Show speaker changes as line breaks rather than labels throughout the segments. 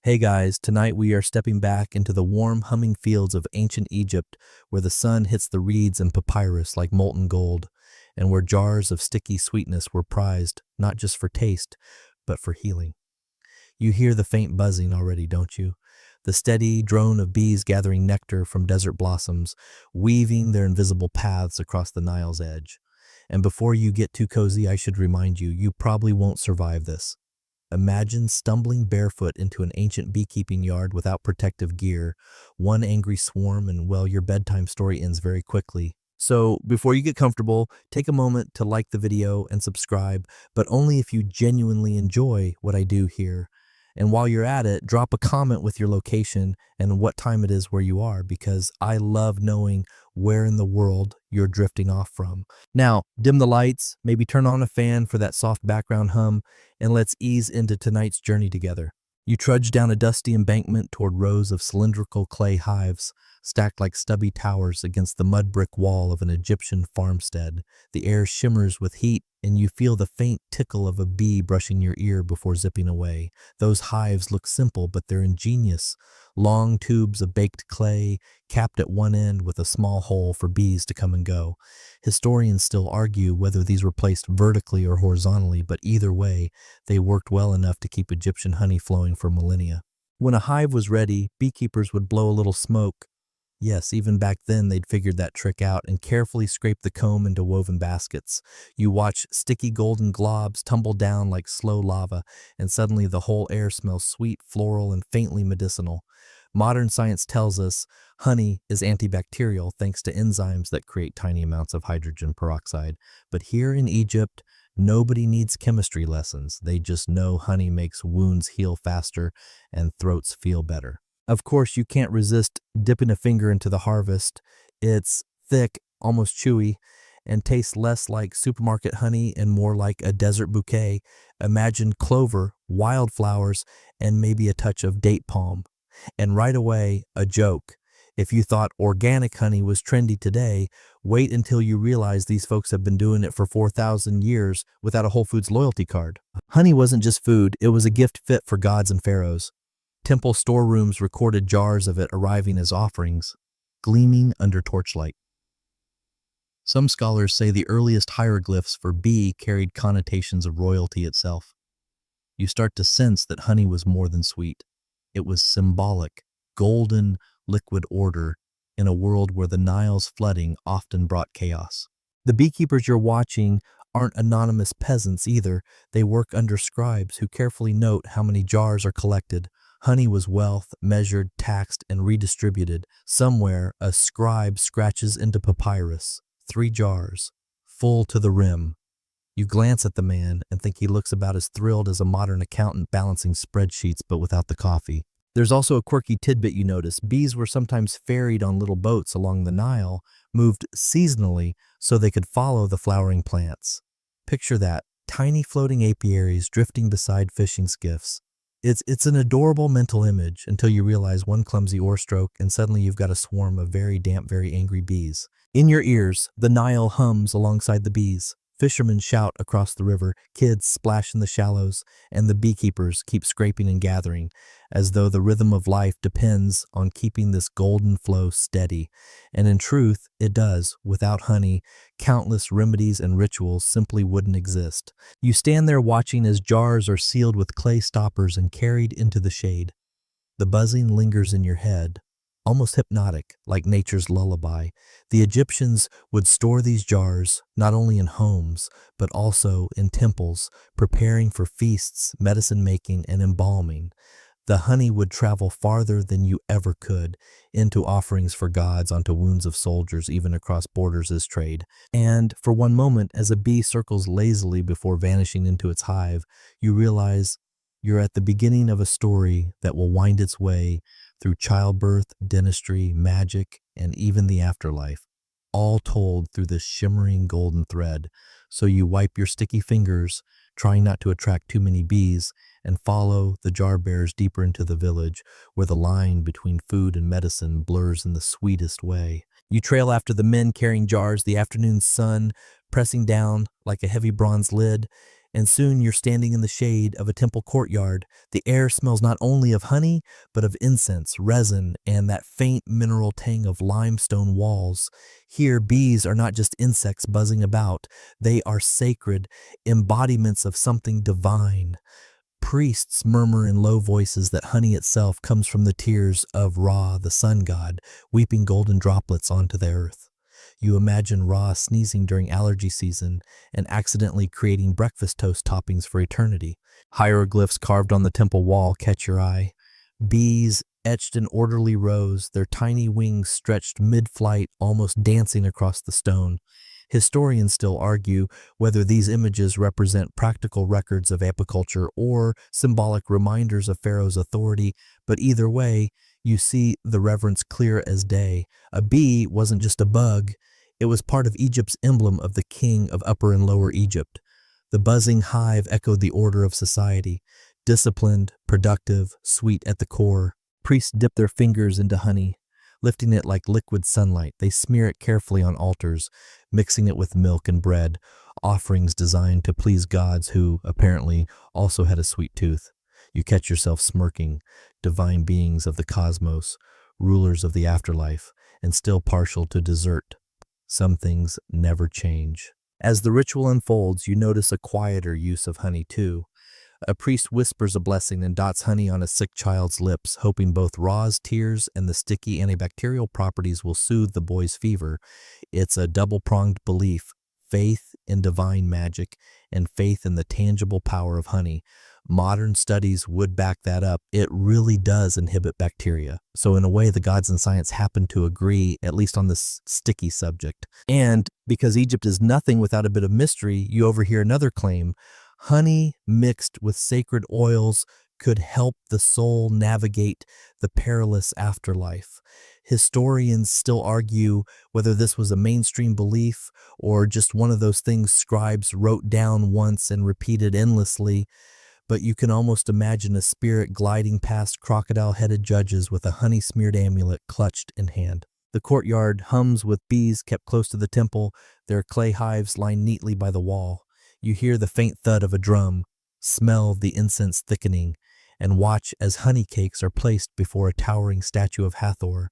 Hey guys, tonight we are stepping back into the warm, humming fields of ancient Egypt where the sun hits the reeds and papyrus like molten gold, and where jars of sticky sweetness were prized not just for taste, but for healing. You hear the faint buzzing already, don't you? The steady drone of bees gathering nectar from desert blossoms, weaving their invisible paths across the Nile's edge. And before you get too cozy, I should remind you, you probably won't survive this. Imagine stumbling barefoot into an ancient beekeeping yard without protective gear, one angry swarm, and well, your bedtime story ends very quickly. So, before you get comfortable, take a moment to like the video and subscribe, but only if you genuinely enjoy what I do here. And while you're at it, drop a comment with your location and what time it is where you are, because I love knowing where in the world you're drifting off from. Now, dim the lights, maybe turn on a fan for that soft background hum, and let's ease into tonight's journey together. You trudge down a dusty embankment toward rows of cylindrical clay hives, stacked like stubby towers against the mud brick wall of an Egyptian farmstead. The air shimmers with heat, and you feel the faint tickle of a bee brushing your ear before zipping away. Those hives look simple, but they're ingenious. Long tubes of baked clay, capped at one end with a small hole for bees to come and go. Historians still argue whether these were placed vertically or horizontally, but either way, they worked well enough to keep Egyptian honey flowing for millennia. When a hive was ready, beekeepers would blow a little smoke. Yes, even back then they'd figured that trick out and carefully scrape the comb into woven baskets. You watch sticky golden globs tumble down like slow lava, and suddenly the whole air smells sweet, floral, and faintly medicinal. Modern science tells us honey is antibacterial thanks to enzymes that create tiny amounts of hydrogen peroxide. But here in Egypt, nobody needs chemistry lessons. They just know honey makes wounds heal faster and throats feel better. Of course, you can't resist dipping a finger into the harvest. It's thick, almost chewy, and tastes less like supermarket honey and more like a desert bouquet. Imagine clover, wildflowers, and maybe a touch of date palm. And right away, a joke. If you thought organic honey was trendy today, wait until you realize these folks have been doing it for 4,000 years without a Whole Foods loyalty card. Honey wasn't just food, it was a gift fit for gods and pharaohs. Temple storerooms recorded jars of it arriving as offerings, gleaming under torchlight. Some scholars say the earliest hieroglyphs for bee carried connotations of royalty itself. You start to sense that honey was more than sweet. It was symbolic, golden, liquid order in a world where the Nile's flooding often brought chaos. The beekeepers you're watching aren't anonymous peasants either. They work under scribes who carefully note how many jars are collected. Honey was wealth, measured, taxed, and redistributed. Somewhere, a scribe scratches into papyrus. 3 jars, full to the rim. You glance at the man and think he looks about as thrilled as a modern accountant balancing spreadsheets but without the coffee. There's also a quirky tidbit you notice. Bees were sometimes ferried on little boats along the Nile, moved seasonally so they could follow the flowering plants. Picture that, tiny floating apiaries drifting beside fishing skiffs. It's an adorable mental image until you realize one clumsy oar stroke and suddenly you've got a swarm of very damp, very angry bees. In your ears, the Nile hums alongside the bees. Fishermen shout across the river, kids splash in the shallows, and the beekeepers keep scraping and gathering, as though the rhythm of life depends on keeping this golden flow steady. And in truth, it does. Without honey, countless remedies and rituals simply wouldn't exist. You stand there watching as jars are sealed with clay stoppers and carried into the shade. The buzzing lingers in your head, almost hypnotic, like nature's lullaby. The Egyptians would store these jars not only in homes, but also in temples, preparing for feasts, medicine-making, and embalming. The honey would travel farther than you ever could, into offerings for gods, onto wounds of soldiers, even across borders as trade. And for one moment, as a bee circles lazily before vanishing into its hive, you realize you're at the beginning of a story that will wind its way through childbirth, dentistry, magic, and even the afterlife, all told through this shimmering golden thread. So you wipe your sticky fingers, trying not to attract too many bees, and follow the jar bearers deeper into the village, where the line between food and medicine blurs in the sweetest way. You trail after the men carrying jars, the afternoon sun pressing down like a heavy bronze lid, And soon you're standing in the shade of a temple courtyard. The air smells not only of honey, but of incense, resin, and that faint mineral tang of limestone walls. Here, bees are not just insects buzzing about, they are sacred embodiments of something divine. Priests murmur in low voices that honey itself comes from the tears of Ra, the sun god, weeping golden droplets onto the earth. You imagine Ra sneezing during allergy season and accidentally creating breakfast toast toppings for eternity. Hieroglyphs carved on the temple wall catch your eye. Bees etched in orderly rows, their tiny wings stretched mid-flight, almost dancing across the stone. Historians still argue whether these images represent practical records of apiculture or symbolic reminders of Pharaoh's authority, but either way, you see the reverence clear as day. A bee wasn't just a bug, it was part of Egypt's emblem of the king of Upper and Lower Egypt. The buzzing hive echoed the order of society, disciplined, productive, sweet at the core. Priests dip their fingers into honey. Lifting it like liquid sunlight, they smear it carefully on altars, mixing it with milk and bread, offerings designed to please gods who, apparently, also had a sweet tooth. You catch yourself smirking, divine beings of the cosmos, rulers of the afterlife, and still partial to dessert. Some things never change. As the ritual unfolds, you notice a quieter use of honey too. A priest whispers a blessing and dots honey on a sick child's lips, hoping both Ra's tears and the sticky antibacterial properties will soothe the boy's fever. It's a double-pronged belief, faith in divine magic and faith in the tangible power of honey. Modern studies would back that up. It really does inhibit bacteria. So in a way, the gods and science happen to agree, at least on this sticky subject. And because Egypt is nothing without a bit of mystery, you overhear another claim. Honey mixed with sacred oils could help the soul navigate the perilous afterlife. Historians still argue whether this was a mainstream belief or just one of those things scribes wrote down once and repeated endlessly, but you can almost imagine a spirit gliding past crocodile-headed judges with a honey-smeared amulet clutched in hand. The courtyard hums with bees kept close to the temple, their clay hives lined neatly by the wall. You hear the faint thud of a drum, smell the incense thickening, and watch as honey cakes are placed before a towering statue of Hathor,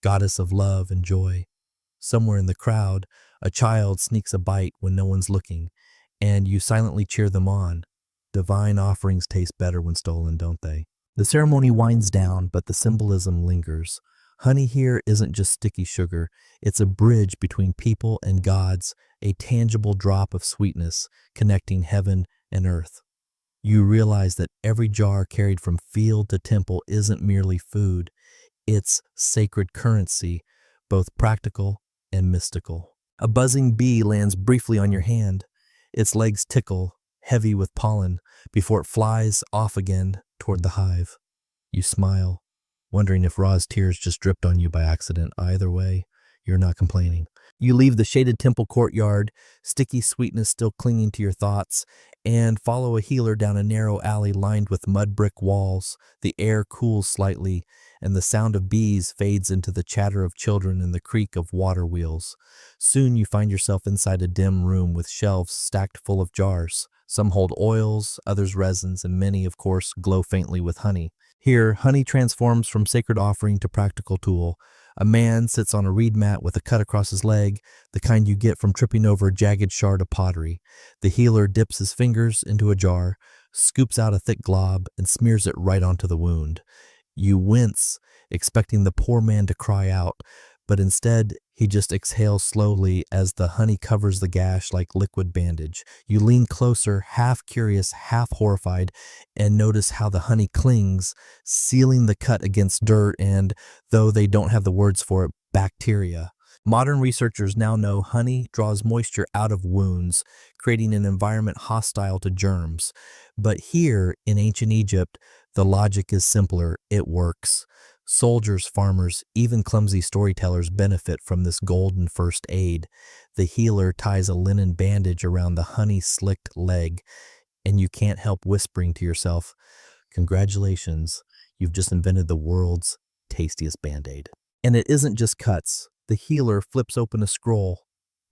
goddess of love and joy. Somewhere in the crowd, a child sneaks a bite when no one's looking, and you silently cheer them on. Divine offerings taste better when stolen, don't they? The ceremony winds down, but the symbolism lingers. Honey here isn't just sticky sugar, it's a bridge between people and gods, a tangible drop of sweetness connecting heaven and earth. You realize that every jar carried from field to temple isn't merely food, it's sacred currency, both practical and mystical. A buzzing bee lands briefly on your hand. Its legs tickle, heavy with pollen, before it flies off again toward the hive. You smile, wondering if Ra's tears just dripped on you by accident. Either way, you're not complaining. You leave the shaded temple courtyard, sticky sweetness still clinging to your thoughts, and follow a healer down a narrow alley lined with mud brick walls. The air cools slightly, and the sound of bees fades into the chatter of children and the creak of water wheels. Soon you find yourself inside a dim room with shelves stacked full of jars. Some hold oils, others resins, and many, of course, glow faintly with honey. Here, honey transforms from sacred offering to practical tool. A man sits on a reed mat with a cut across his leg, the kind you get from tripping over a jagged shard of pottery. The healer dips his fingers into a jar, scoops out a thick glob, and smears it right onto the wound. You wince, expecting the poor man to cry out, but instead he just exhales slowly as the honey covers the gash like liquid bandage. You lean closer, half curious, half horrified, and notice how the honey clings, sealing the cut against dirt and, though they don't have the words for it, bacteria. Modern researchers now know honey draws moisture out of wounds, creating an environment hostile to germs. But here, in ancient Egypt, the logic is simpler. It works. Soldiers, farmers, even clumsy storytellers benefit from this golden first aid. The healer ties a linen bandage around the honey-slicked leg, and you can't help whispering to yourself, "Congratulations, you've just invented the world's tastiest Band-Aid." And it isn't just cuts. The healer flips open a scroll,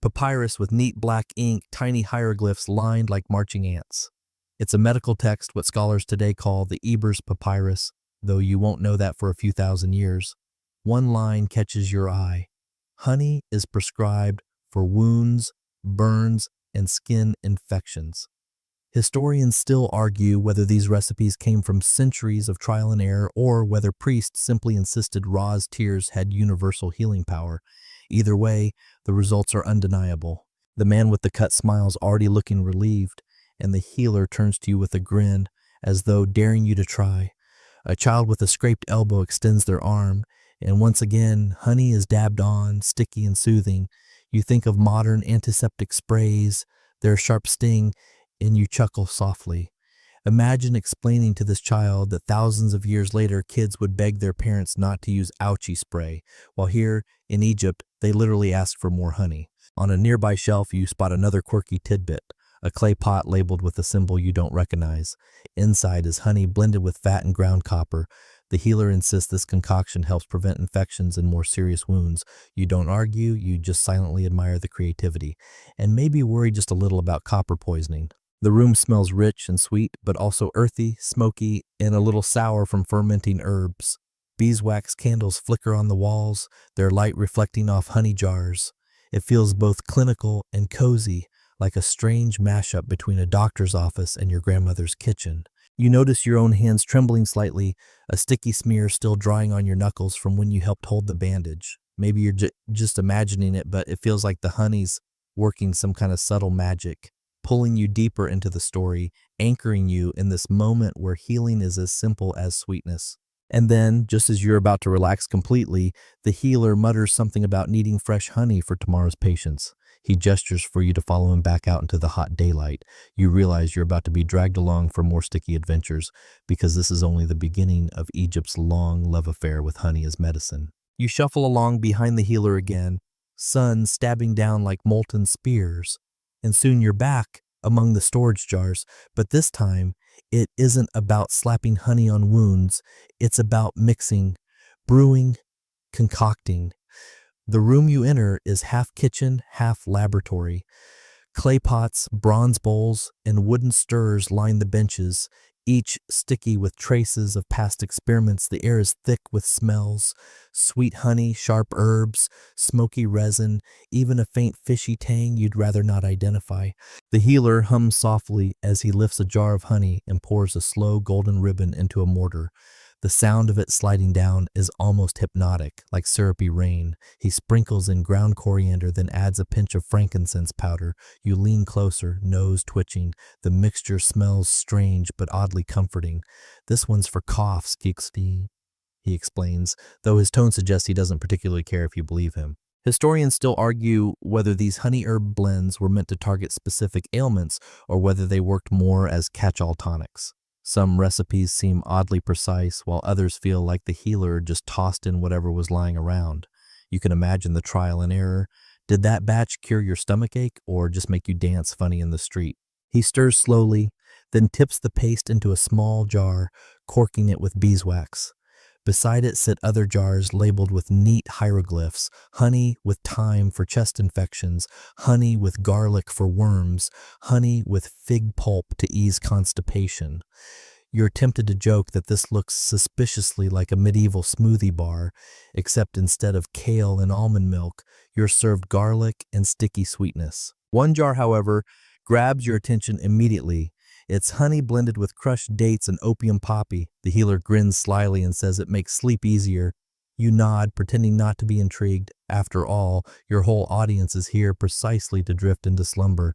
Papyrus with neat black ink, tiny hieroglyphs lined like marching ants. It's a medical text, what scholars today call the Eber's Papyrus, though you won't know that for a few thousand years. One line catches your eye. Honey is prescribed for wounds, burns, and skin infections. Historians still argue whether these recipes came from centuries of trial and error or whether priests simply insisted Ra's tears had universal healing power. Either way, the results are undeniable. The man with the cut smiles, already looking relieved, and the healer turns to you with a grin, as though daring you to try. A child with a scraped elbow extends their arm, and once again, honey is dabbed on, sticky and soothing. You think of modern antiseptic sprays, their sharp sting, and you chuckle softly. Imagine explaining to this child that thousands of years later, kids would beg their parents not to use ouchie spray, while here in Egypt, they literally ask for more honey. On a nearby shelf, you spot another quirky tidbit, a clay pot labeled with a symbol you don't recognize. Inside is honey blended with fat and ground copper. The healer insists this concoction helps prevent infections and more serious wounds. You don't argue, you just silently admire the creativity, and maybe worry just a little about copper poisoning. The room smells rich and sweet, but also earthy, smoky, and a little sour from fermenting herbs. Beeswax candles flicker on the walls, their light reflecting off honey jars. It feels both clinical and cozy, like a strange mashup between a doctor's office and your grandmother's kitchen. You notice your own hands trembling slightly, a sticky smear still drying on your knuckles from when you helped hold the bandage. Maybe you're just imagining it, but it feels like the honey's working some kind of subtle magic, pulling you deeper into the story, anchoring you in this moment where healing is as simple as sweetness. And then, just as you're about to relax completely, the healer mutters something about needing fresh honey for tomorrow's patients. He gestures for you to follow him back out into the hot daylight. You realize you're about to be dragged along for more sticky adventures, because this is only the beginning of Egypt's long love affair with honey as medicine. You shuffle along behind the healer again, sun stabbing down like molten spears, and soon you're back among the storage jars, but this time it isn't about slapping honey on wounds, it's about mixing, brewing, concocting. The room you enter is half kitchen, half laboratory. Clay pots, bronze bowls, and wooden stirrers line the benches, each sticky with traces of past experiments. The air is thick with smells, sweet honey, sharp herbs, smoky resin, even a faint fishy tang you'd rather not identify. The healer hums softly as he lifts a jar of honey and pours a slow golden ribbon into a mortar. The sound of it sliding down is almost hypnotic, like syrupy rain. He sprinkles in ground coriander, then adds a pinch of frankincense powder. You lean closer, nose twitching. The mixture smells strange but oddly comforting. "This one's for coughs, Kixti," he explains, though his tone suggests he doesn't particularly care if you believe him. Historians still argue whether these honey herb blends were meant to target specific ailments or whether they worked more as catch-all tonics. Some recipes seem oddly precise, while others feel like the healer just tossed in whatever was lying around. You can imagine the trial and error. Did that batch cure your stomachache or just make you dance funny in the street? He stirs slowly, then tips the paste into a small jar, corking it with beeswax. Beside it sit other jars labeled with neat hieroglyphs: honey with thyme for chest infections, honey with garlic for worms, honey with fig pulp to ease constipation. You're tempted to joke that this looks suspiciously like a medieval smoothie bar, except instead of kale and almond milk, you're served garlic and sticky sweetness. One jar, however, grabs your attention immediately. It's honey blended with crushed dates and opium poppy. The healer grins slyly and says it makes sleep easier. You nod, pretending not to be intrigued. After all, your whole audience is here precisely to drift into slumber.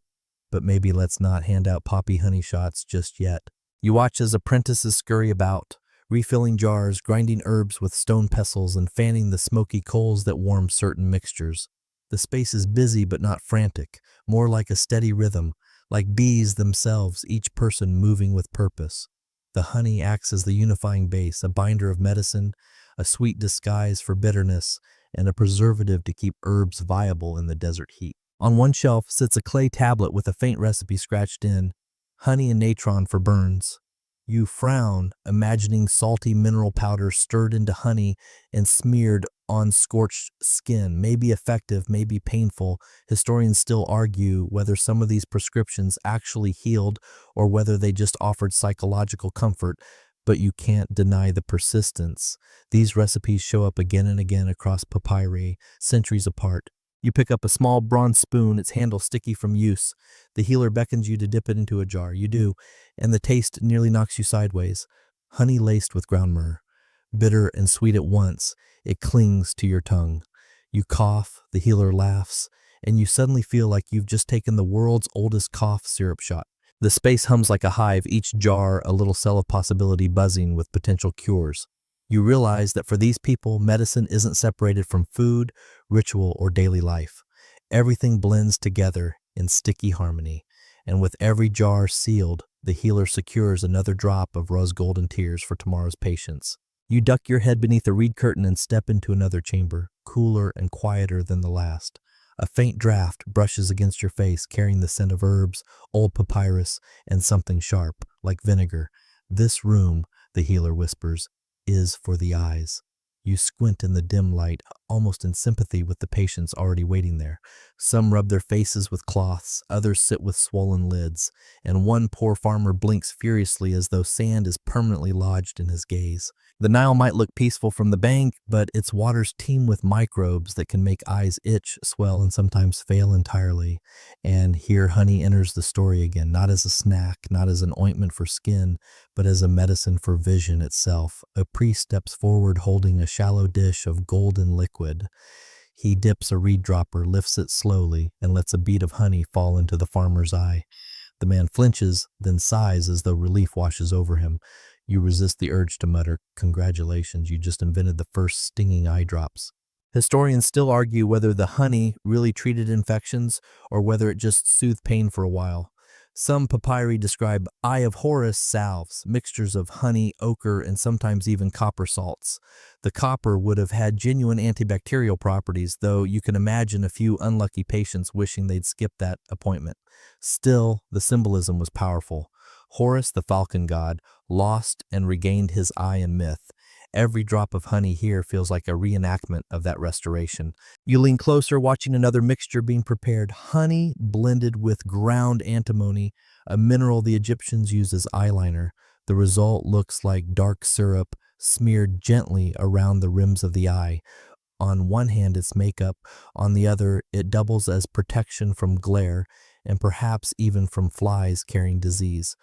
But maybe let's not hand out poppy honey shots just yet. You watch as apprentices scurry about, refilling jars, grinding herbs with stone pestles, and fanning the smoky coals that warm certain mixtures. The space is busy but not frantic, more like a steady rhythm, like bees themselves, each person moving with purpose. The honey acts as the unifying base, a binder of medicine, a sweet disguise for bitterness, and a preservative to keep herbs viable in the desert heat. On one shelf sits a clay tablet with a faint recipe scratched in: honey and natron for burns. You frown, imagining salty mineral powder stirred into honey and smeared on scorched skin, may be effective, may be painful. Historians still argue whether some of these prescriptions actually healed or whether they just offered psychological comfort, but you can't deny the persistence. These recipes show up again and again across papyri, centuries apart. You pick up a small bronze spoon, its handle sticky from use. The healer beckons you to dip it into a jar. You do, and the taste nearly knocks you sideways. Honey laced with ground myrrh. Bitter and sweet at once, it clings to your tongue. You cough, the healer laughs, and you suddenly feel like you've just taken the world's oldest cough syrup shot. The space hums like a hive, each jar a little cell of possibility buzzing with potential cures. You realize that for these people, medicine isn't separated from food, ritual, or daily life. Everything blends together in sticky harmony, and with every jar sealed, the healer secures another drop of rose-golden tears for tomorrow's patients. You duck your head beneath a reed curtain and step into another chamber, cooler and quieter than the last. A faint draft brushes against your face, carrying the scent of herbs, old papyrus, and something sharp, like vinegar. This room, the healer whispers, is for the eyes. You squint in the dim light, almost in sympathy with the patients already waiting there. Some rub their faces with cloths, others sit with swollen lids, and one poor farmer blinks furiously as though sand is permanently lodged in his gaze. The Nile might look peaceful from the bank, but its waters teem with microbes that can make eyes itch, swell, and sometimes fail entirely. And here honey enters the story again, not as a snack, not as an ointment for skin, but as a medicine for vision itself. A priest steps forward holding a shallow dish of golden liquid. He dips a reed dropper, lifts it slowly, and lets a bead of honey fall into the farmer's eye. The man flinches, then sighs as though relief washes over him. You resist the urge to mutter, "Congratulations, you just invented the first stinging eye drops." Historians still argue whether the honey really treated infections or whether it just soothed pain for a while. Some papyri describe Eye of Horus salves, mixtures of honey, ochre, and sometimes even copper salts. The copper would have had genuine antibacterial properties, though you can imagine a few unlucky patients wishing they'd skipped that appointment. Still, the symbolism was powerful. Horus, the falcon god, lost and regained his eye in myth. Every drop of honey here feels like a reenactment of that restoration. You lean closer, watching another mixture being prepared. Honey blended with ground antimony, a mineral the Egyptians used as eyeliner. The result looks like dark syrup smeared gently around the rims of the eye. On one hand, it's makeup. On the other, it doubles as protection from glare and perhaps even from flies carrying disease.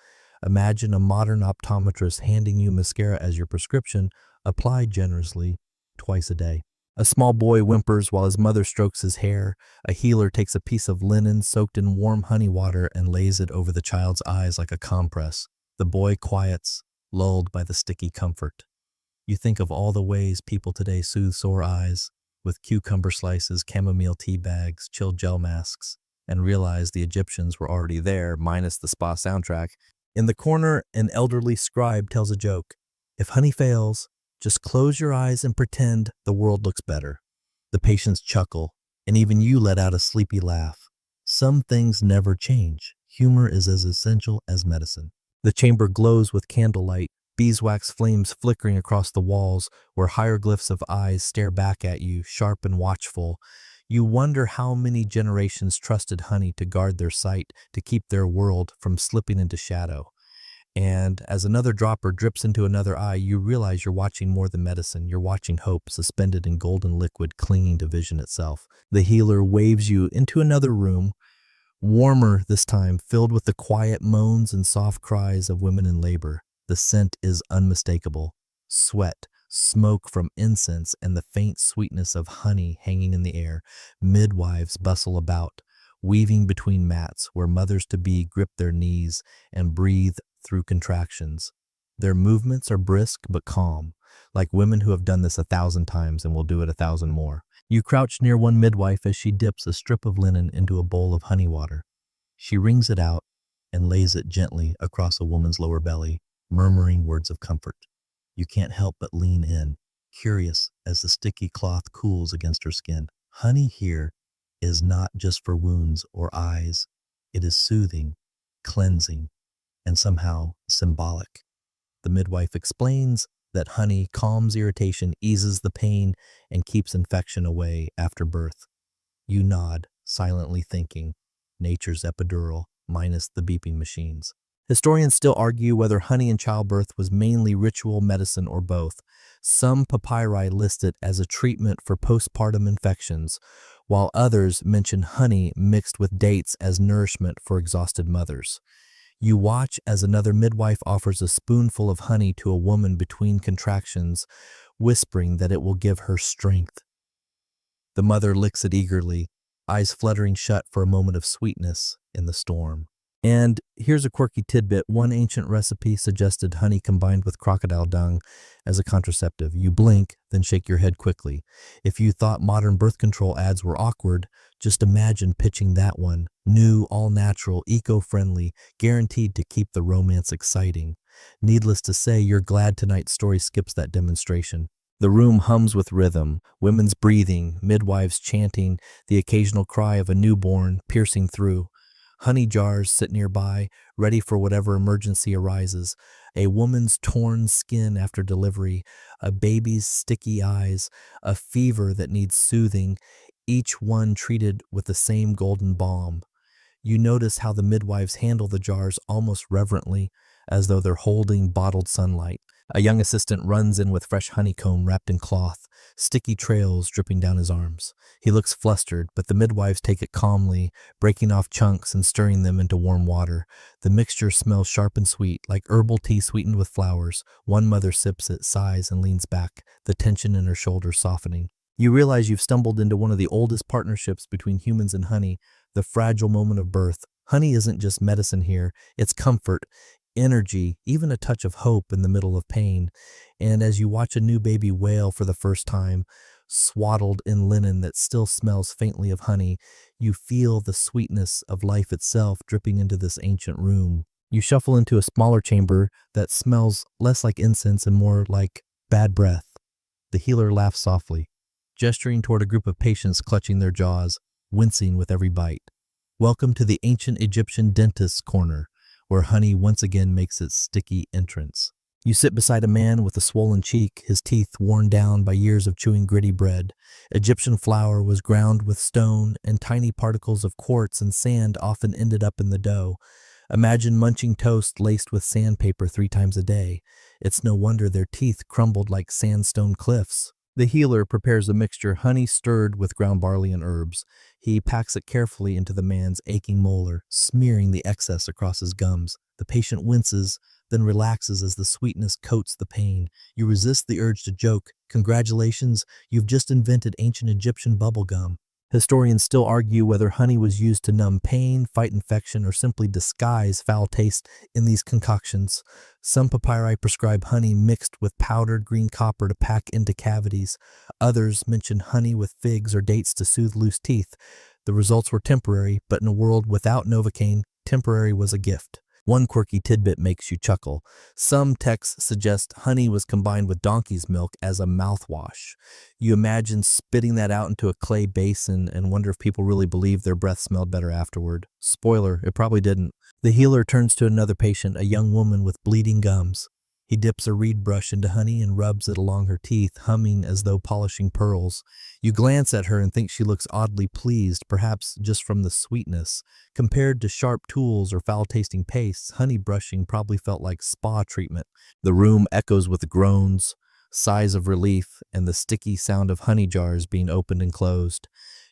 Imagine a modern optometrist handing you mascara as your prescription, applied generously twice a day. A small boy whimpers while his mother strokes his hair. A healer takes a piece of linen soaked in warm honey water and lays it over the child's eyes like a compress. The boy quiets, lulled by the sticky comfort. You think of all the ways people today soothe sore eyes, with cucumber slices, chamomile tea bags, chilled gel masks, and realize the Egyptians were already there, minus the spa soundtrack. In the corner, an elderly scribe tells a joke. If honey fails, just close your eyes and pretend the world looks better. The patients chuckle, and even you let out a sleepy laugh. Some things never change. Humor is as essential as medicine. The chamber glows with candlelight, beeswax flames flickering across the walls where hieroglyphs of eyes stare back at you, sharp and watchful. You wonder how many generations trusted honey to guard their sight, to keep their world from slipping into shadow. And as another dropper drips into another eye, you realize you're watching more than medicine. You're watching hope suspended in golden liquid clinging to vision itself. The healer waves you into another room, warmer this time, filled with the quiet moans and soft cries of women in labor. The scent is unmistakable. Sweat, smoke from incense, and the faint sweetness of honey hanging in the air. Midwives bustle about, weaving between mats where mothers-to-be grip their knees and breathe through contractions. Their movements are brisk but calm, like women who have done this 1,000 times and will do it 1,000 more. You crouch near one midwife as she dips a strip of linen into a bowl of honey water. She wrings it out and lays it gently across a woman's lower belly, murmuring words of comfort. You can't help but lean in, curious as the sticky cloth cools against her skin. Honey here is not just for wounds or eyes. It is soothing, cleansing, and somehow symbolic. The midwife explains that honey calms irritation, eases the pain, and keeps infection away after birth. You nod, silently thinking, nature's epidural, minus the beeping machines. Historians still argue whether honey in childbirth was mainly ritual, medicine, or both. Some papyri list it as a treatment for postpartum infections, while others mention honey mixed with dates as nourishment for exhausted mothers. You watch as another midwife offers a spoonful of honey to a woman between contractions, whispering that it will give her strength. The mother licks it eagerly, eyes fluttering shut for a moment of sweetness in the storm. And here's a quirky tidbit. One ancient recipe suggested honey combined with crocodile dung as a contraceptive. You blink, then shake your head quickly. If you thought modern birth control ads were awkward, just imagine pitching that one. New, all-natural, eco-friendly, guaranteed to keep the romance exciting. Needless to say, you're glad tonight's story skips that demonstration. The room hums with rhythm, women's breathing, midwives chanting, the occasional cry of a newborn piercing through. Honey jars sit nearby, ready for whatever emergency arises. A woman's torn skin after delivery, a baby's sticky eyes, a fever that needs soothing, each one treated with the same golden balm. You notice how the midwives handle the jars almost reverently, as though they're holding bottled sunlight. A young assistant runs in with fresh honeycomb wrapped in cloth, sticky trails dripping down his arms. He looks flustered, but the midwives take it calmly, breaking off chunks and stirring them into warm water. The mixture smells sharp and sweet, like herbal tea sweetened with flowers. One mother sips it, sighs, and leans back, the tension in her shoulders softening. You realize you've stumbled into one of the oldest partnerships between humans and honey, the fragile moment of birth. Honey isn't just medicine here, it's comfort, energy, even a touch of hope in the middle of pain. And as you watch a new baby wail for the first time, swaddled in linen that still smells faintly of honey, you feel the sweetness of life itself dripping into this ancient room. You shuffle into a smaller chamber that smells less like incense and more like bad breath. The healer laughs softly, gesturing toward a group of patients clutching their jaws, wincing with every bite. Welcome to the ancient Egyptian dentist's corner, where honey once again makes its sticky entrance. You sit beside a man with a swollen cheek, his teeth worn down by years of chewing gritty bread. Egyptian flour was ground with stone, and tiny particles of quartz and sand often ended up in the dough. Imagine munching toast laced with sandpaper 3 times a day. It's no wonder their teeth crumbled like sandstone cliffs. The healer prepares a mixture, honey stirred with ground barley and herbs. He packs it carefully into the man's aching molar, smearing the excess across his gums. The patient winces, then relaxes as the sweetness coats the pain. You resist the urge to joke. Congratulations, you've just invented ancient Egyptian bubble gum. Historians still argue whether honey was used to numb pain, fight infection, or simply disguise foul taste in these concoctions. Some papyri prescribe honey mixed with powdered green copper to pack into cavities. Others mention honey with figs or dates to soothe loose teeth. The results were temporary, but in a world without Novocaine, temporary was a gift. One quirky tidbit makes you chuckle. Some texts suggest honey was combined with donkey's milk as a mouthwash. You imagine spitting that out into a clay basin and wonder if people really believed their breath smelled better afterward. Spoiler, it probably didn't. The healer turns to another patient, a young woman with bleeding gums. He dips a reed brush into honey and rubs it along her teeth, humming as though polishing pearls. You glance at her and think she looks oddly pleased, perhaps just from the sweetness. Compared to sharp tools or foul-tasting pastes, honey brushing probably felt like spa treatment. The room echoes with groans, sighs of relief, and the sticky sound of honey jars being opened and closed.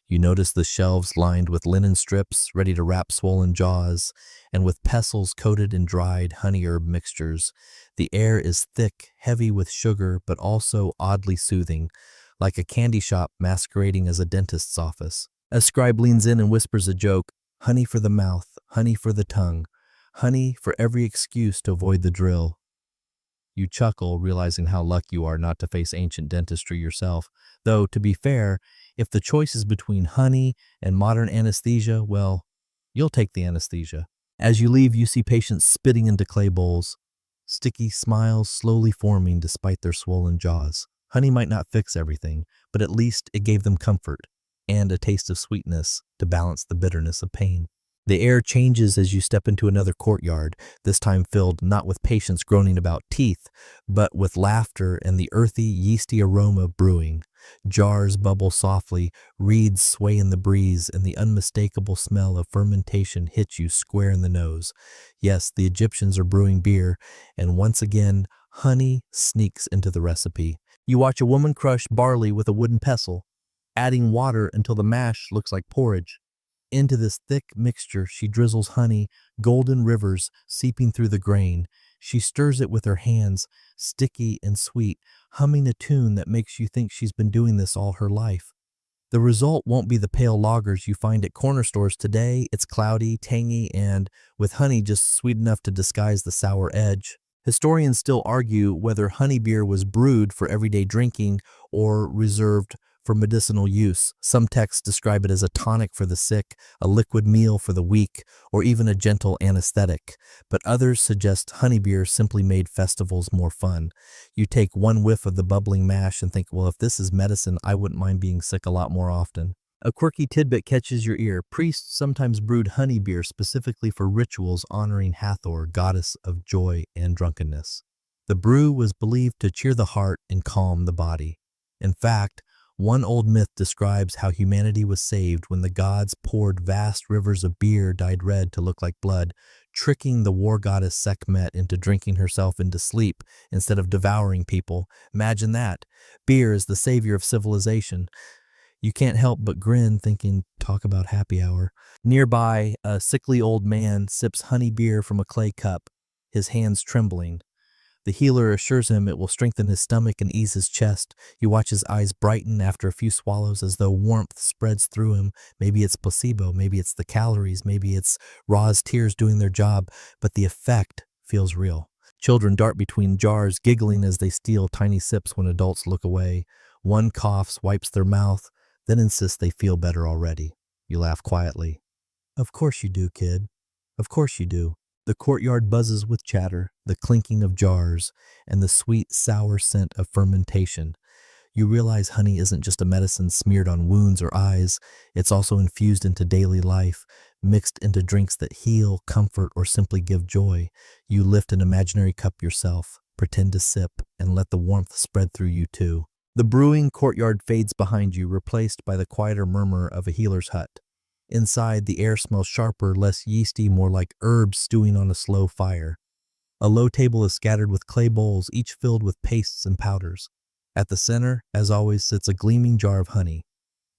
You notice the shelves lined with linen strips, ready to wrap swollen jaws, and with pestles coated in dried honey herb mixtures. The air is thick, heavy with sugar, but also oddly soothing, like a candy shop masquerading as a dentist's office. A scribe leans in and whispers a joke, honey for the mouth, honey for the tongue, honey for every excuse to avoid the drill. You chuckle, realizing how lucky you are not to face ancient dentistry yourself. Though, to be fair, if the choice is between honey and modern anesthesia, well, you'll take the anesthesia. As you leave, you see patients spitting into clay bowls, sticky smiles slowly forming despite their swollen jaws. Honey might not fix everything, but at least it gave them comfort and a taste of sweetness to balance the bitterness of pain. The air changes as you step into another courtyard, this time filled not with patients groaning about teeth, but with laughter and the earthy, yeasty aroma brewing. Jars bubble softly, reeds sway in the breeze, and the unmistakable smell of fermentation hits you square in the nose. Yes, the Egyptians are brewing beer, and once again, honey sneaks into the recipe. You watch a woman crush barley with a wooden pestle, adding water until the mash looks like porridge. Into this thick mixture, she drizzles honey, golden rivers seeping through the grain. She stirs it with her hands, sticky and sweet, humming a tune that makes you think she's been doing this all her life. The result won't be the pale lagers you find at corner stores today. It's cloudy, tangy, and with honey just sweet enough to disguise the sour edge. Historians still argue whether honey beer was brewed for everyday drinking or reserved for medicinal use. Some texts describe it as a tonic for the sick, a liquid meal for the weak, or even a gentle anesthetic. But others suggest honey beer simply made festivals more fun. You take one whiff of the bubbling mash and think, well, if this is medicine, I wouldn't mind being sick a lot more often. A quirky tidbit catches your ear. Priests sometimes brewed honey beer specifically for rituals honoring Hathor, goddess of joy and drunkenness. The brew was believed to cheer the heart and calm the body. In fact, one old myth describes how humanity was saved when the gods poured vast rivers of beer dyed red to look like blood, tricking the war goddess Sekhmet into drinking herself into sleep instead of devouring people. Imagine that. Beer is the savior of civilization. You can't help but grin thinking, talk about happy hour. Nearby, a sickly old man sips honey beer from a clay cup, his hands trembling. The healer assures him it will strengthen his stomach and ease his chest. You watch his eyes brighten after a few swallows as though warmth spreads through him. Maybe it's placebo, maybe it's the calories, maybe it's Ra's tears doing their job, but the effect feels real. Children dart between jars, giggling as they steal tiny sips when adults look away. One coughs, wipes their mouth, then insists they feel better already. You laugh quietly. Of course you do, kid. Of course you do. The courtyard buzzes with chatter, the clinking of jars, and the sweet, sour scent of fermentation. You realize honey isn't just a medicine smeared on wounds or eyes. It's also infused into daily life, mixed into drinks that heal, comfort, or simply give joy. You lift an imaginary cup yourself, pretend to sip, and let the warmth spread through you too. The brewing courtyard fades behind you, replaced by the quieter murmur of a healer's hut. Inside, the air smells sharper, less yeasty, more like herbs stewing on a slow fire. A low table is scattered with clay bowls, each filled with pastes and powders. At the center, as always, sits a gleaming jar of honey.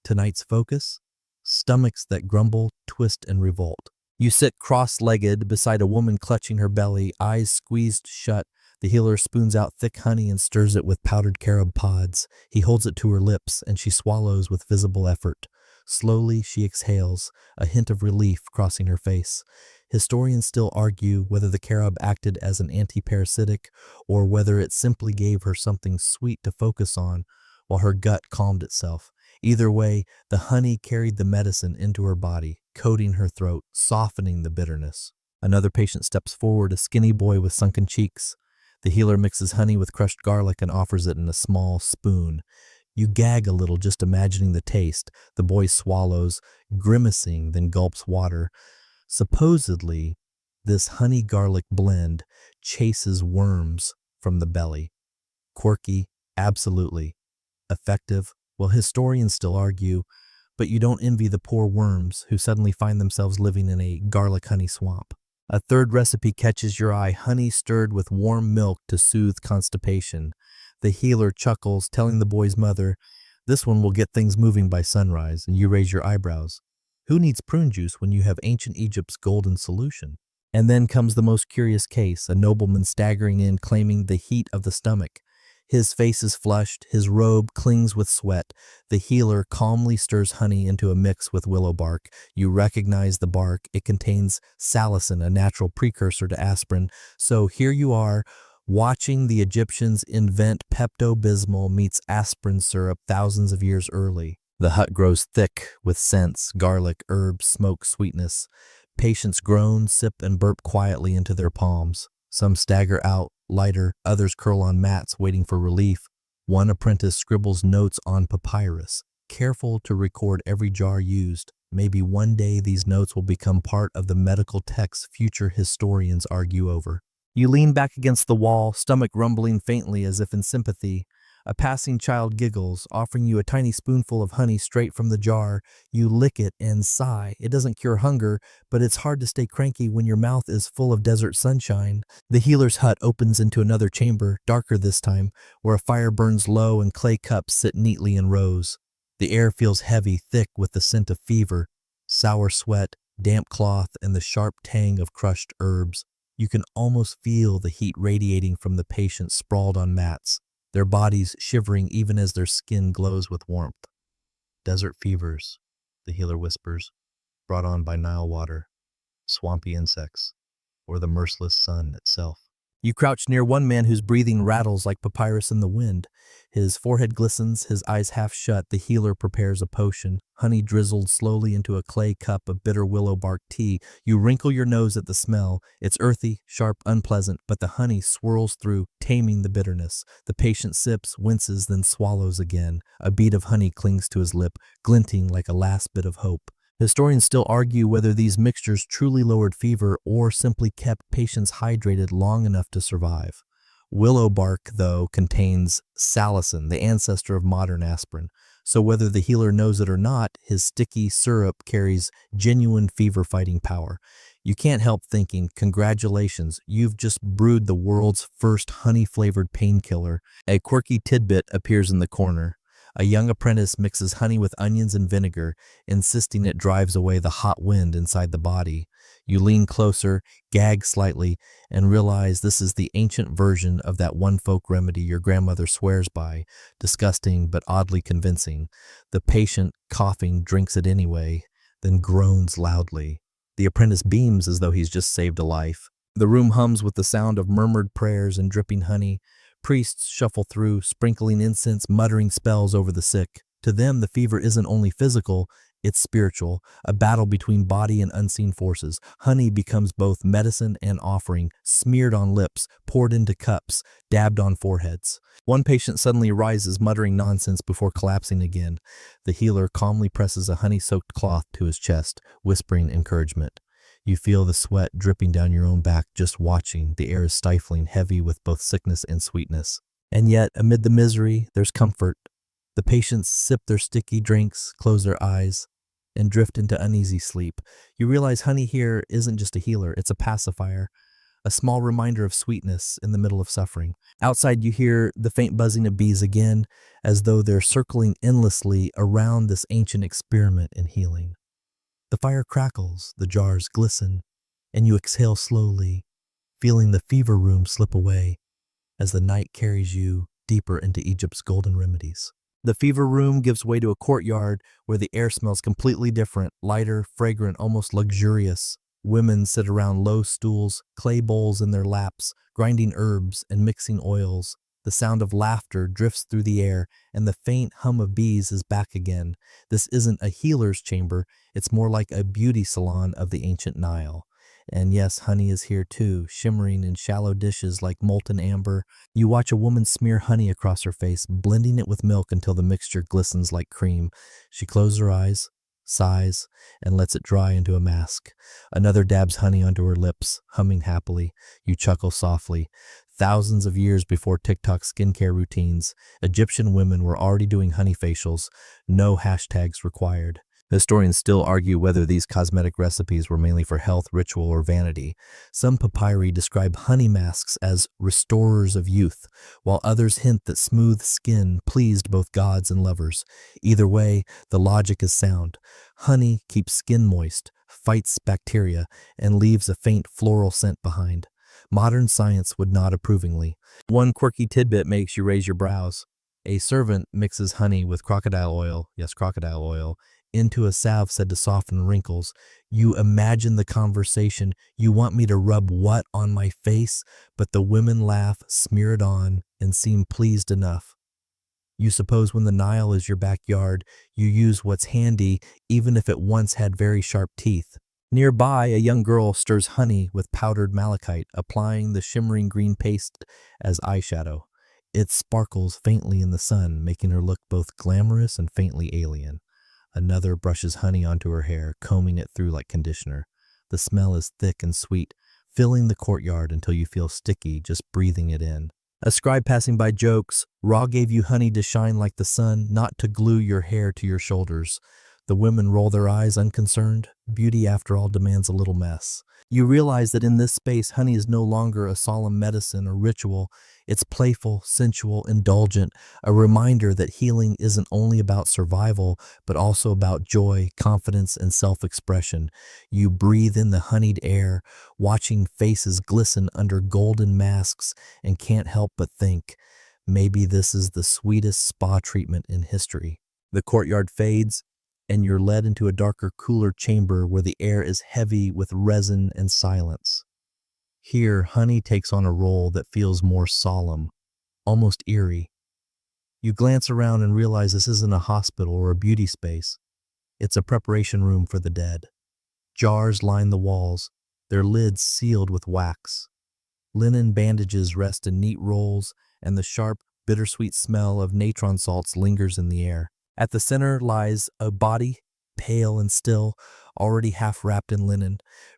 Tonight's focus? Stomachs that grumble, twist, and revolt. You sit cross-legged beside a woman clutching her belly, eyes squeezed shut. The healer spoons out thick honey and stirs it with powdered carob pods. He holds it to her lips, and she swallows with visible effort. Slowly, she exhales, a hint of relief crossing her face. Historians still argue whether the carob acted as an anti-parasitic or whether it simply gave her something sweet to focus on while her gut calmed itself. Either way, the honey carried the medicine into her body, coating her throat, softening the bitterness. Another patient steps forward, a skinny boy with sunken cheeks. The healer mixes honey with crushed garlic and offers it in a small spoon. You gag a little just imagining the taste. The boy swallows, grimacing, then gulps water. Supposedly, this honey-garlic blend chases worms from the belly. Quirky, absolutely. Effective, well, historians still argue, but you don't envy the poor worms who suddenly find themselves living in a garlic honey swamp. A third recipe catches your eye, honey stirred with warm milk to soothe constipation. The healer chuckles, telling the boy's mother, "This one will get things moving by sunrise," and you raise your eyebrows. Who needs prune juice when you have ancient Egypt's golden solution? And then comes the most curious case, a nobleman staggering in claiming the heat of the stomach. His face is flushed, his robe clings with sweat. The healer calmly stirs honey into a mix with willow bark. You recognize the bark. It contains salicin, a natural precursor to aspirin. So here you are, watching the Egyptians invent Pepto-Bismol meets aspirin syrup thousands of years early. The hut grows thick with scents, garlic, herbs, smoke, sweetness. Patients groan, sip, and burp quietly into their palms. Some stagger out, lighter, others curl on mats waiting for relief. One apprentice scribbles notes on papyrus, careful to record every jar used. Maybe one day these notes will become part of the medical texts future historians argue over. You lean back against the wall, stomach rumbling faintly as if in sympathy. A passing child giggles, offering you a tiny spoonful of honey straight from the jar. You lick it and sigh. It doesn't cure hunger, but it's hard to stay cranky when your mouth is full of desert sunshine. The healer's hut opens into another chamber, darker this time, where a fire burns low and clay cups sit neatly in rows. The air feels heavy, thick with the scent of fever, sour sweat, damp cloth, and the sharp tang of crushed herbs. You can almost feel the heat radiating from the patients sprawled on mats, their bodies shivering even as their skin glows with warmth. Desert fevers, the healer whispers, brought on by Nile water, swampy insects, or the merciless sun itself. You crouch near one man whose breathing rattles like papyrus in the wind. His forehead glistens, his eyes half shut. The healer prepares a potion, honey drizzled slowly into a clay cup of bitter willow bark tea. You wrinkle your nose at the smell. It's earthy, sharp, unpleasant, but the honey swirls through, taming the bitterness. The patient sips, winces, then swallows again. A bead of honey clings to his lip, glinting like a last bit of hope. Historians still argue whether these mixtures truly lowered fever or simply kept patients hydrated long enough to survive. Willow bark, though, contains salicin, the ancestor of modern aspirin, so whether the healer knows it or not, his sticky syrup carries genuine fever-fighting power. You can't help thinking, congratulations, you've just brewed the world's first honey-flavored painkiller. A quirky tidbit appears in the corner. A young apprentice mixes honey with onions and vinegar, insisting it drives away the hot wind inside the body. You lean closer, gag slightly, and realize this is the ancient version of that one folk remedy your grandmother swears by, disgusting but oddly convincing. The patient, coughing, drinks it anyway, then groans loudly. The apprentice beams as though he's just saved a life. The room hums with the sound of murmured prayers and dripping honey. Priests shuffle through, sprinkling incense, muttering spells over the sick. To them, the fever isn't only physical, it's spiritual, a battle between body and unseen forces. Honey becomes both medicine and offering, smeared on lips, poured into cups, dabbed on foreheads. One patient suddenly rises, muttering nonsense before collapsing again. The healer calmly presses a honey-soaked cloth to his chest, whispering encouragement. You feel the sweat dripping down your own back just watching. The air is stifling, heavy with both sickness and sweetness. And yet, amid the misery, there's comfort. The patients sip their sticky drinks, close their eyes, and drift into uneasy sleep. You realize honey here isn't just a healer, it's a pacifier, a small reminder of sweetness in the middle of suffering. Outside, you hear the faint buzzing of bees again, as though they're circling endlessly around this ancient experiment in healing. The fire crackles, the jars glisten, and you exhale slowly, feeling the fever room slip away as the night carries you deeper into Egypt's golden remedies. The fever room gives way to a courtyard where the air smells completely different, lighter, fragrant, almost luxurious. Women sit around low stools, clay bowls in their laps, grinding herbs and mixing oils. The sound of laughter drifts through the air, and the faint hum of bees is back again. This isn't a healer's chamber, it's more like a beauty salon of the ancient Nile. And yes, honey is here too, shimmering in shallow dishes like molten amber. You watch a woman smear honey across her face, blending it with milk until the mixture glistens like cream. She closes her eyes, sighs, and lets it dry into a mask. Another dabs honey onto her lips, humming happily. You chuckle softly. Thousands of years before TikTok skincare routines, Egyptian women were already doing honey facials, no hashtags required. Historians still argue whether these cosmetic recipes were mainly for health, ritual, or vanity. Some papyri describe honey masks as restorers of youth, while others hint that smooth skin pleased both gods and lovers. Either way, the logic is sound. Honey keeps skin moist, fights bacteria, and leaves a faint floral scent behind. Modern science would nod approvingly. One quirky tidbit makes you raise your brows. A servant mixes honey with crocodile oil, yes, crocodile oil, into a salve said to soften wrinkles. You imagine the conversation. You want me to rub what on my face? But the women laugh, smear it on, and seem pleased enough. You suppose when the Nile is your backyard, you use what's handy, even if it once had very sharp teeth. Nearby, a young girl stirs honey with powdered malachite, applying the shimmering green paste as eyeshadow. It sparkles faintly in the sun, making her look both glamorous and faintly alien. Another brushes honey onto her hair, combing it through like conditioner. The smell is thick and sweet, filling the courtyard until you feel sticky just breathing it in. A scribe passing by jokes, Ra gave you honey to shine like the sun, not to glue your hair to your shoulders. The women roll their eyes unconcerned. Beauty, after all, demands a little mess. You realize that in this space, honey is no longer a solemn medicine or ritual. It's playful, sensual, indulgent, a reminder that healing isn't only about survival, but also about joy, confidence, and self-expression. You breathe in the honeyed air, watching faces glisten under golden masks, and can't help but think, maybe this is the sweetest spa treatment in history. The courtyard fades, and you're led into a darker, cooler chamber where the air is heavy with resin and silence. Here, honey takes on a role that feels more solemn, almost eerie. You glance around and realize this isn't a hospital or a beauty space. It's a preparation room for the dead. Jars line the walls, their lids sealed with wax. Linen bandages rest in neat rolls, and the sharp, bittersweet smell of natron salts lingers in the air. At the center lies a body, pale and still, already half wrapped in linen.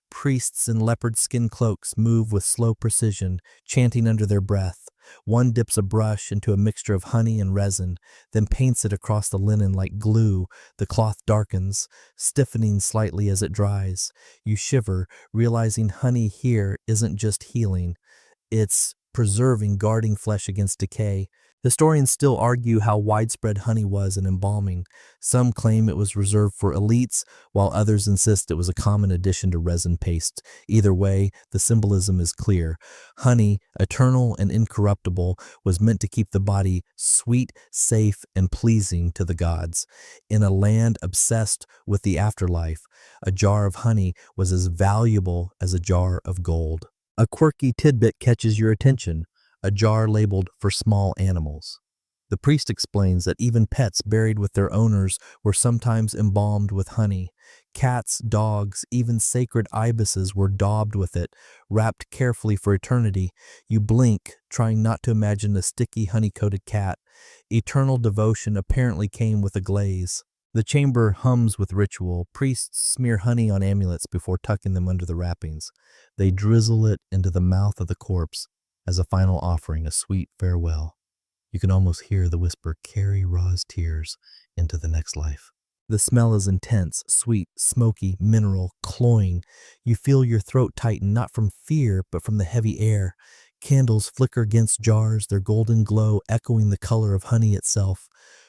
Priests in leopard skin cloaks move with slow precision, chanting under their breath. One dips a brush into a mixture of honey and resin, then paints it across the linen like glue. The cloth darkens, stiffening slightly as it dries. You shiver, realizing honey here isn't just healing. It's preserving, guarding flesh against decay. Historians still argue how widespread honey was in embalming. Some claim it was reserved for elites, while others insist it was a common addition to resin paste. Either way, the symbolism is clear. Honey, eternal and incorruptible, was meant to keep the body sweet, safe, and pleasing to the gods. In a land obsessed with the afterlife, a jar of honey was as valuable as a jar of gold. A quirky tidbit catches your attention. A jar labeled for small animals. The priest explains that even pets buried with their owners were sometimes embalmed with honey. Cats, dogs, even sacred ibises were daubed with it, wrapped carefully for eternity. You blink, trying not to imagine a sticky, honey-coated cat. Eternal devotion apparently came with a glaze. The chamber hums with ritual. Priests smear honey on amulets before tucking them under the wrappings. They drizzle it into the mouth of the corpse, as a final offering, a sweet farewell. You can almost hear the whisper, carry Ra's tears into the next life. The smell is intense, sweet, smoky, mineral, cloying. You feel your throat tighten, not from fear, but from the heavy air. Candles flicker against jars, their golden glow echoing the color of honey itself.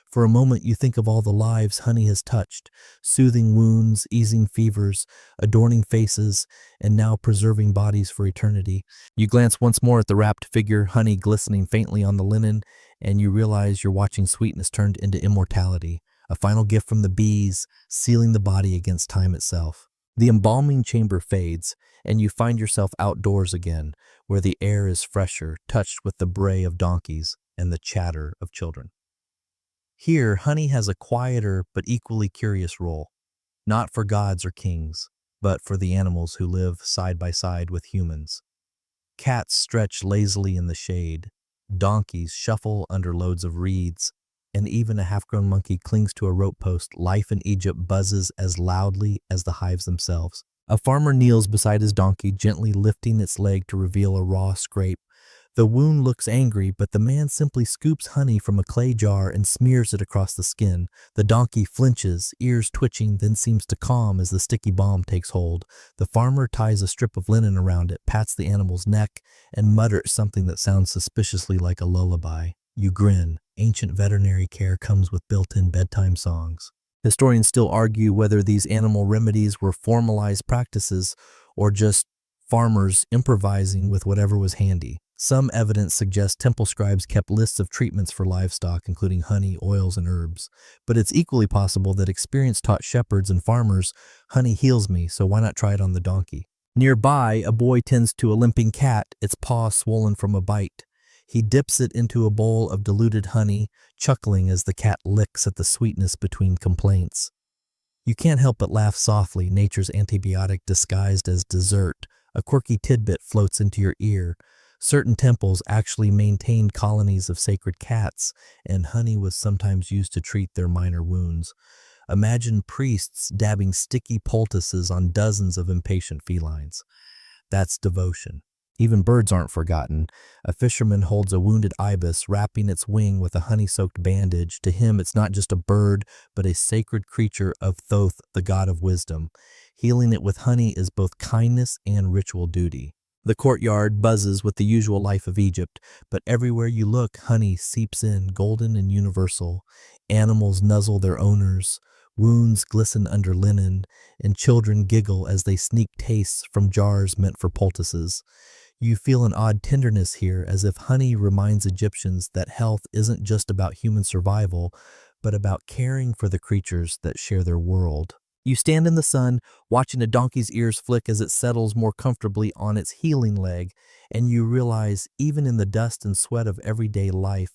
For a moment, you think of all the lives honey has touched, soothing wounds, easing fevers, adorning faces, and now preserving bodies for eternity. You glance once more at the wrapped figure, honey glistening faintly on the linen, and you realize you're watching sweetness turned into immortality, a final gift from the bees, sealing the body against time itself. The embalming chamber fades, and you find yourself outdoors again, where the air is fresher, touched with the bray of donkeys and the chatter of children. Here, honey has a quieter but equally curious role, not for gods or kings, but for the animals who live side by side with humans. Cats stretch lazily in the shade, donkeys shuffle under loads of reeds, and even a half-grown monkey clings to a rope post. Life in Egypt buzzes as loudly as the hives themselves. A farmer kneels beside his donkey, gently lifting its leg to reveal a raw scrape. The wound looks angry, but the man simply scoops honey from a clay jar and smears it across the skin. The donkey flinches, ears twitching, then seems to calm as the sticky balm takes hold. The farmer ties a strip of linen around it, pats the animal's neck, and mutters something that sounds suspiciously like a lullaby. You grin. Ancient veterinary care comes with built-in bedtime songs. Historians still argue whether these animal remedies were formalized practices or just farmers improvising with whatever was handy. Some evidence suggests temple scribes kept lists of treatments for livestock, including honey, oils, and herbs. But it's equally possible that experience taught shepherds and farmers, honey heals me, so why not try it on the donkey? Nearby, a boy tends to a limping cat, its paw swollen from a bite. He dips it into a bowl of diluted honey, chuckling as the cat licks at the sweetness between complaints. You can't help but laugh softly, nature's antibiotic disguised as dessert. A quirky tidbit floats into your ear. Certain temples actually maintained colonies of sacred cats, and honey was sometimes used to treat their minor wounds. Imagine priests dabbing sticky poultices on dozens of impatient felines. That's devotion. Even birds aren't forgotten. A fisherman holds a wounded ibis, wrapping its wing with a honey-soaked bandage. To him, it's not just a bird, but a sacred creature of Thoth, the god of wisdom. Healing it with honey is both kindness and ritual duty. The courtyard buzzes with the usual life of Egypt, but everywhere you look, honey seeps in, golden and universal. Animals nuzzle their owners, wounds glisten under linen, and children giggle as they sneak tastes from jars meant for poultices. You feel an odd tenderness here, as if honey reminds Egyptians that health isn't just about human survival, but about caring for the creatures that share their world. You stand in the sun, watching a donkey's ears flick as it settles more comfortably on its healing leg, and you realize, even in the dust and sweat of everyday life,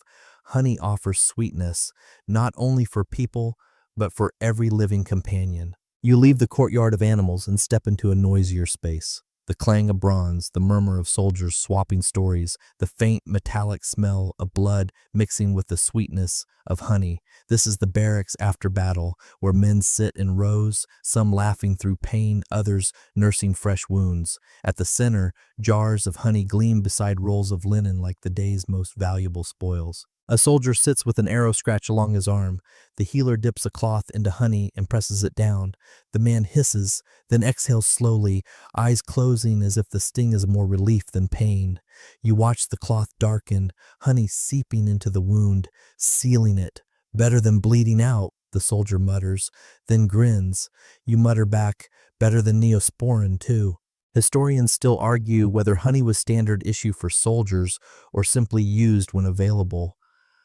honey offers sweetness, not only for people, but for every living companion. You leave the courtyard of animals and step into a noisier space. The clang of bronze, the murmur of soldiers swapping stories, the faint metallic smell of blood mixing with the sweetness of honey. This is the barracks after battle, where men sit in rows, some laughing through pain, others nursing fresh wounds. At the center, jars of honey gleam beside rolls of linen like the day's most valuable spoils. A soldier sits with an arrow scratch along his arm. The healer dips a cloth into honey and presses it down. The man hisses, then exhales slowly, eyes closing as if the sting is more relief than pain. You watch the cloth darken, honey seeping into the wound, sealing it. Better than bleeding out, the soldier mutters, then grins. You mutter back, better than Neosporin, too. Historians still argue whether honey was standard issue for soldiers or simply used when available.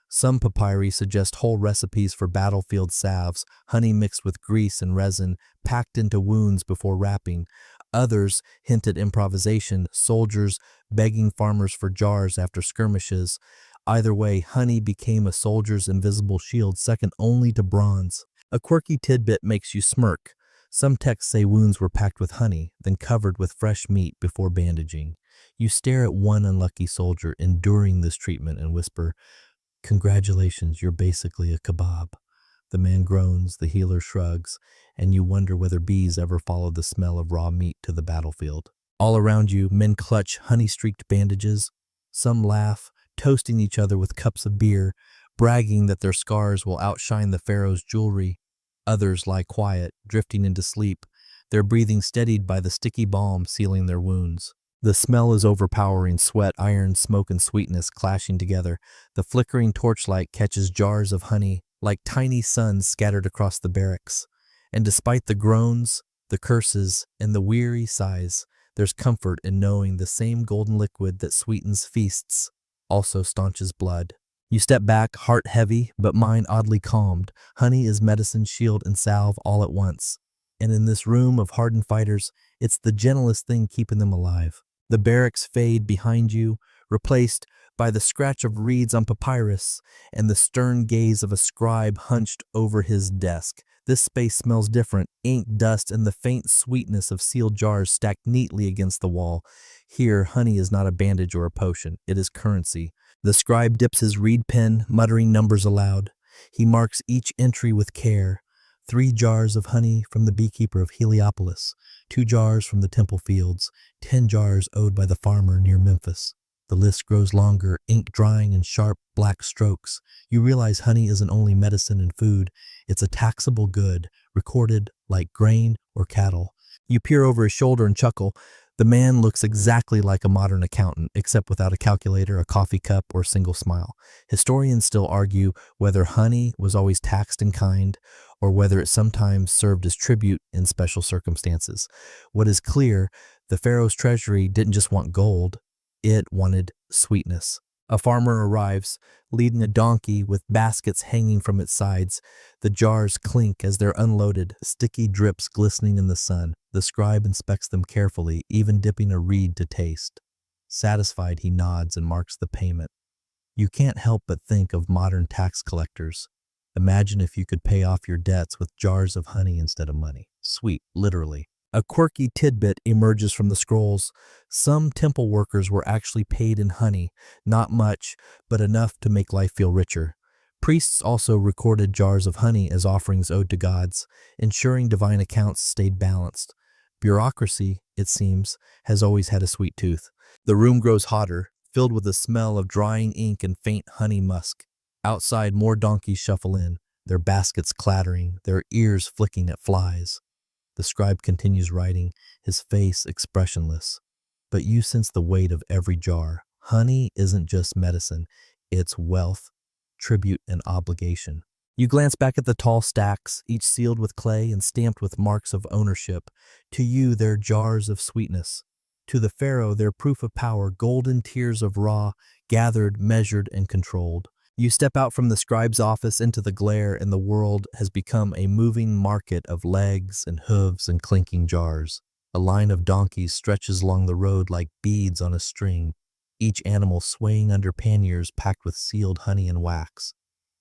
Some papyri suggest whole recipes for battlefield salves, honey mixed with grease and resin, packed into wounds before wrapping. Others hint at improvisation, soldiers begging farmers for jars after skirmishes. Either way, honey became a soldier's invisible shield, second only to bronze. A quirky tidbit makes you smirk. Some texts say wounds were packed with honey, then covered with fresh meat before bandaging. You stare at one unlucky soldier enduring this treatment and whisper, "Congratulations, you're basically a kebab." The man groans, the healer shrugs, and you wonder whether bees ever follow the smell of raw meat to the battlefield. All around you, men clutch honey-streaked bandages. Some laugh, toasting each other with cups of beer, bragging that their scars will outshine the pharaoh's jewelry. Others lie quiet, drifting into sleep, their breathing steadied by the sticky balm sealing their wounds. The smell is overpowering, sweat, iron, smoke, and sweetness clashing together. The flickering torchlight catches jars of honey, like tiny suns scattered across the barracks. And despite the groans, the curses, and the weary sighs, there's comfort in knowing the same golden liquid that sweetens feasts also staunches blood. You step back, heart heavy, but mind oddly calmed. Honey is medicine, shield, and salve all at once. And in this room of hardened fighters, it's the gentlest thing keeping them alive. The barracks fade behind you, replaced by the scratch of reeds on papyrus and the stern gaze of a scribe hunched over his desk. This space smells different, ink, dust, and the faint sweetness of sealed jars stacked neatly against the wall. Here, honey is not a bandage or a potion, it is currency. The scribe dips his reed pen, muttering numbers aloud. He marks each entry with care. 3 jars of honey from the beekeeper of Heliopolis, 2 jars from the temple fields, 10 jars owed by the farmer near Memphis. The list grows longer, ink drying in sharp, black strokes. You realize honey isn't only medicine and food, it's a taxable good, recorded like grain or cattle. You peer over his shoulder and chuckle. The man looks exactly like a modern accountant, except without a calculator, a coffee cup, or a single smile. Historians still argue whether honey was always taxed in kind, or whether it sometimes served as tribute in special circumstances. What is clear, the pharaoh's treasury didn't just want gold, it wanted sweetness. A farmer arrives, leading a donkey with baskets hanging from its sides. The jars clink as they're unloaded, sticky drips glistening in the sun. The scribe inspects them carefully, even dipping a reed to taste. Satisfied, he nods and marks the payment. You can't help but think of modern tax collectors. Imagine if you could pay off your debts with jars of honey instead of money. Sweet, literally. A quirky tidbit emerges from the scrolls. Some temple workers were actually paid in honey, not much, but enough to make life feel richer. Priests also recorded jars of honey as offerings owed to gods, ensuring divine accounts stayed balanced. Bureaucracy, it seems, has always had a sweet tooth. The room grows hotter, filled with the smell of drying ink and faint honey musk. Outside, more donkeys shuffle in, their baskets clattering, their ears flicking at flies. The scribe continues writing, his face expressionless. But you sense the weight of every jar. Honey isn't just medicine, it's wealth, tribute, and obligation. You glance back at the tall stacks, each sealed with clay and stamped with marks of ownership. To you, they're jars of sweetness. To the pharaoh, they're proof of power, golden tiers of raw, gathered, measured, and controlled. You step out from the scribe's office into the glare, and the world has become a moving market of legs and hooves and clinking jars. A line of donkeys stretches along the road like beads on a string, each animal swaying under panniers packed with sealed honey and wax.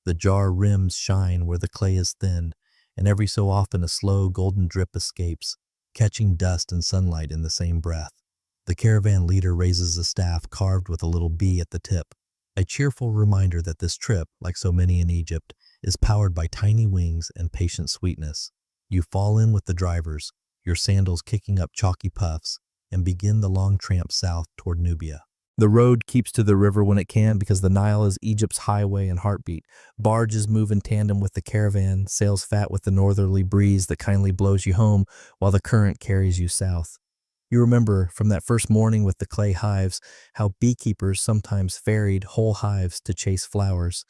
The jar rims shine where the clay is thinned, and every so often a slow golden drip escapes, catching dust and sunlight in the same breath. The caravan leader raises a staff carved with a little bee at the tip, a cheerful reminder that this trip, like so many in Egypt, is powered by tiny wings and patient sweetness. You fall in with the drivers, your sandals kicking up chalky puffs, and begin the long tramp south toward Nubia. The road keeps to the river when it can because the Nile is Egypt's highway and heartbeat. Barges move in tandem with the caravan, sails fat with the northerly breeze that kindly blows you home while the current carries you south. You remember from that first morning with the clay hives how beekeepers sometimes ferried whole hives to chase flowers.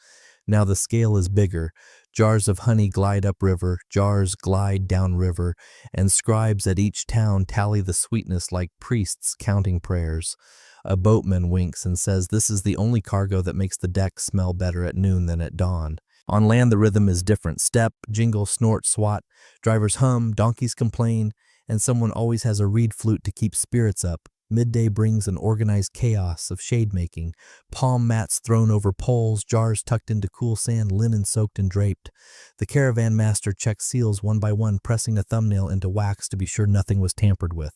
Now the scale is bigger. Jars of honey glide upriver, jars glide downriver, and scribes at each town tally the sweetness like priests counting prayers. A boatman winks and says this is the only cargo that makes the deck smell better at noon than at dawn. On land, the rhythm is different. Step, jingle, snort, swat. Drivers hum, donkeys complain, and someone always has a reed flute to keep spirits up. Midday brings an organized chaos of shade-making, palm mats thrown over poles, jars tucked into cool sand, linen soaked and draped. The caravan master checks seals one by one, pressing a thumbnail into wax to be sure nothing was tampered with.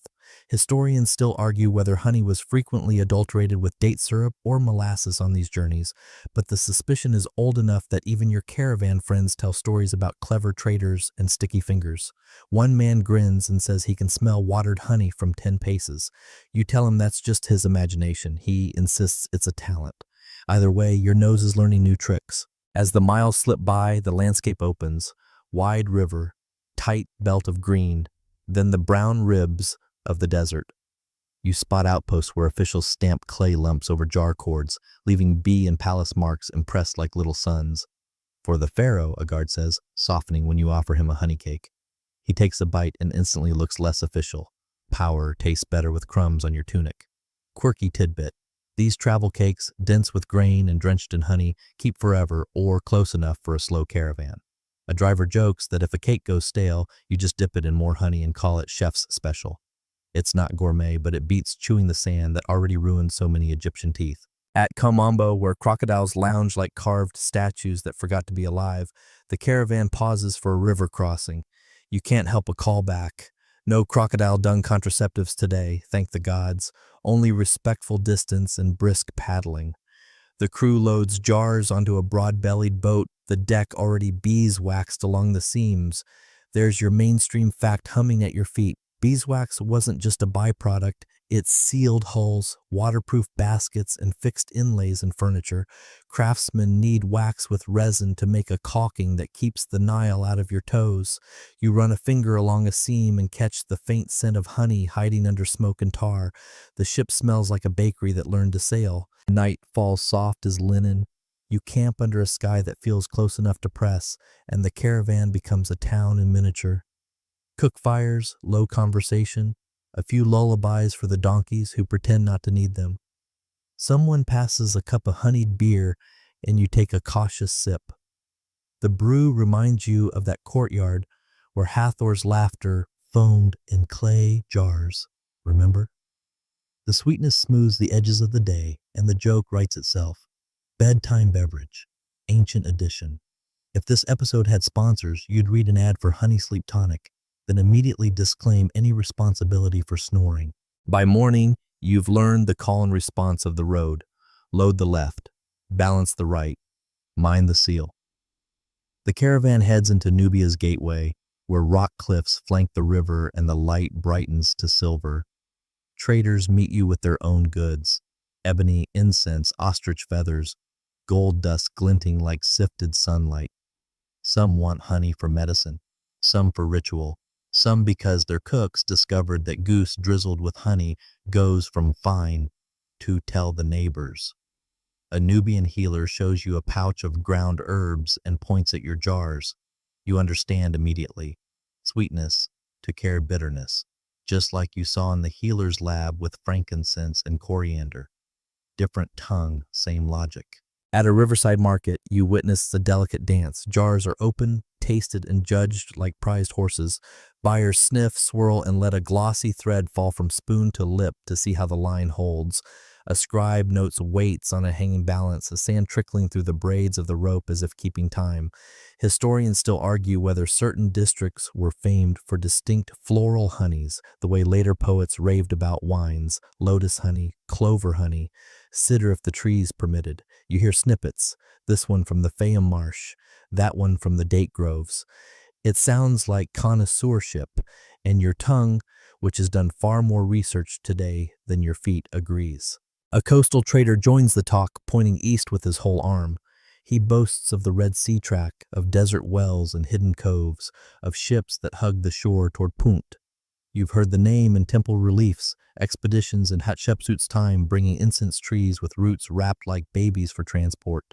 Historians still argue whether honey was frequently adulterated with date syrup or molasses on these journeys, but the suspicion is old enough that even your caravan friends tell stories about clever traders and sticky fingers. One man grins and says he can smell watered honey from 10 paces. You tell him that's just his imagination. He insists it's a talent. Either way, your nose is learning new tricks. As the miles slip by, the landscape opens. Wide river, tight belt of green, then the brown ribs of the desert. You spot outposts where officials stamp clay lumps over jar cords, leaving bee and palace marks impressed like little suns. For the pharaoh, a guard says, softening when you offer him a honey cake. He takes a bite and instantly looks less official. Power tastes better with crumbs on your tunic. Quirky tidbit. These travel cakes, dense with grain and drenched in honey, keep forever or close enough for a slow caravan. A driver jokes that if a cake goes stale, you just dip it in more honey and call it chef's special. It's not gourmet, but it beats chewing the sand that already ruined so many Egyptian teeth. At Komombo, where crocodiles lounge like carved statues that forgot to be alive, the caravan pauses for a river crossing. You can't help but call back. No crocodile dung contraceptives today, thank the gods. Only respectful distance and brisk paddling. The crew loads jars onto a broad-bellied boat, the deck already beeswaxed along the seams. There's your mainstream fact humming at your feet. Beeswax wasn't just a byproduct, it sealed hulls, waterproof baskets, and fixed inlays in furniture. Craftsmen knead wax with resin to make a caulking that keeps the Nile out of your toes. You run a finger along a seam and catch the faint scent of honey hiding under smoke and tar. The ship smells like a bakery that learned to sail. Night falls soft as linen. You camp under a sky that feels close enough to press, and the caravan becomes a town in miniature. Cook fires, low conversation, a few lullabies for the donkeys who pretend not to need them. Someone passes a cup of honeyed beer and you take a cautious sip. The brew reminds you of that courtyard where Hathor's laughter foamed in clay jars. Remember? The sweetness smooths the edges of the day and the joke writes itself. Bedtime beverage, ancient edition. If this episode had sponsors, you'd read an ad for Honey Sleep Tonic, then immediately disclaim any responsibility for snoring. By morning, you've learned the call and response of the road. Load the left, balance the right, mind the seal. The caravan heads into Nubia's gateway, where rock cliffs flank the river and the light brightens to silver. Traders meet you with their own goods: ebony, incense, ostrich feathers, gold dust glinting like sifted sunlight. Some want honey for medicine, some for ritual, some because their cooks discovered that goose drizzled with honey goes from fine to tell the neighbors. A Nubian healer shows you a pouch of ground herbs and points at your jars. You understand immediately. Sweetness to care bitterness, just like you saw in the healer's lab with frankincense and coriander. Different tongue, same logic. At a riverside market, you witness the delicate dance. Jars are open, tasted, and judged like prized horses. Buyers sniff, swirl, and let a glossy thread fall from spoon to lip to see how the line holds. A scribe notes weights on a hanging balance, a sand trickling through the braids of the rope as if keeping time. Historians still argue whether certain districts were famed for distinct floral honeys, the way later poets raved about wines: lotus honey, clover honey, cedar if the trees permitted. You hear snippets, this one from the Fayum Marsh, that one from the date groves. It sounds like connoisseurship, and your tongue, which has done far more research today than your feet, agrees. A coastal trader joins the talk, pointing east with his whole arm. He boasts of the Red Sea track, of desert wells and hidden coves, of ships that hug the shore toward Punt. You've heard the name in temple reliefs, expeditions in Hatshepsut's time bringing incense trees with roots wrapped like babies for transport.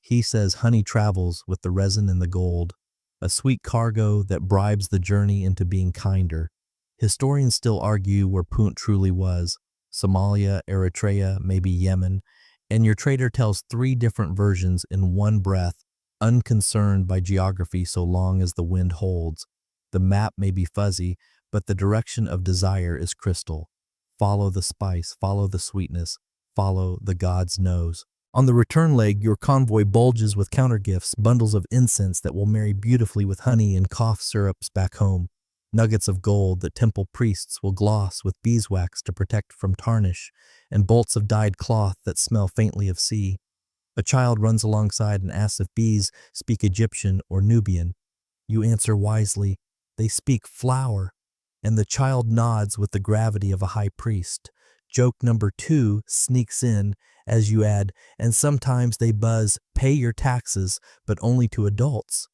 He says honey travels with the resin and the gold, a sweet cargo that bribes the journey into being kinder. Historians still argue where Punt truly was: Somalia, Eritrea, maybe Yemen, and your trader tells three different versions in one breath, unconcerned by geography so long as the wind holds. The map may be fuzzy, but the direction of desire is crystal. Follow the spice, follow the sweetness, follow the God's nose. On the return leg, your convoy bulges with countergifts, bundles of incense that will marry beautifully with honey and cough syrups back home, nuggets of gold that temple priests will gloss with beeswax to protect from tarnish, and bolts of dyed cloth that smell faintly of sea. A child runs alongside and asks if bees speak Egyptian or Nubian. You answer wisely, they speak flower, and the child nods with the gravity of a high priest. Joke number 2 sneaks in as you add, and sometimes they buzz, pay your taxes, but only to adults,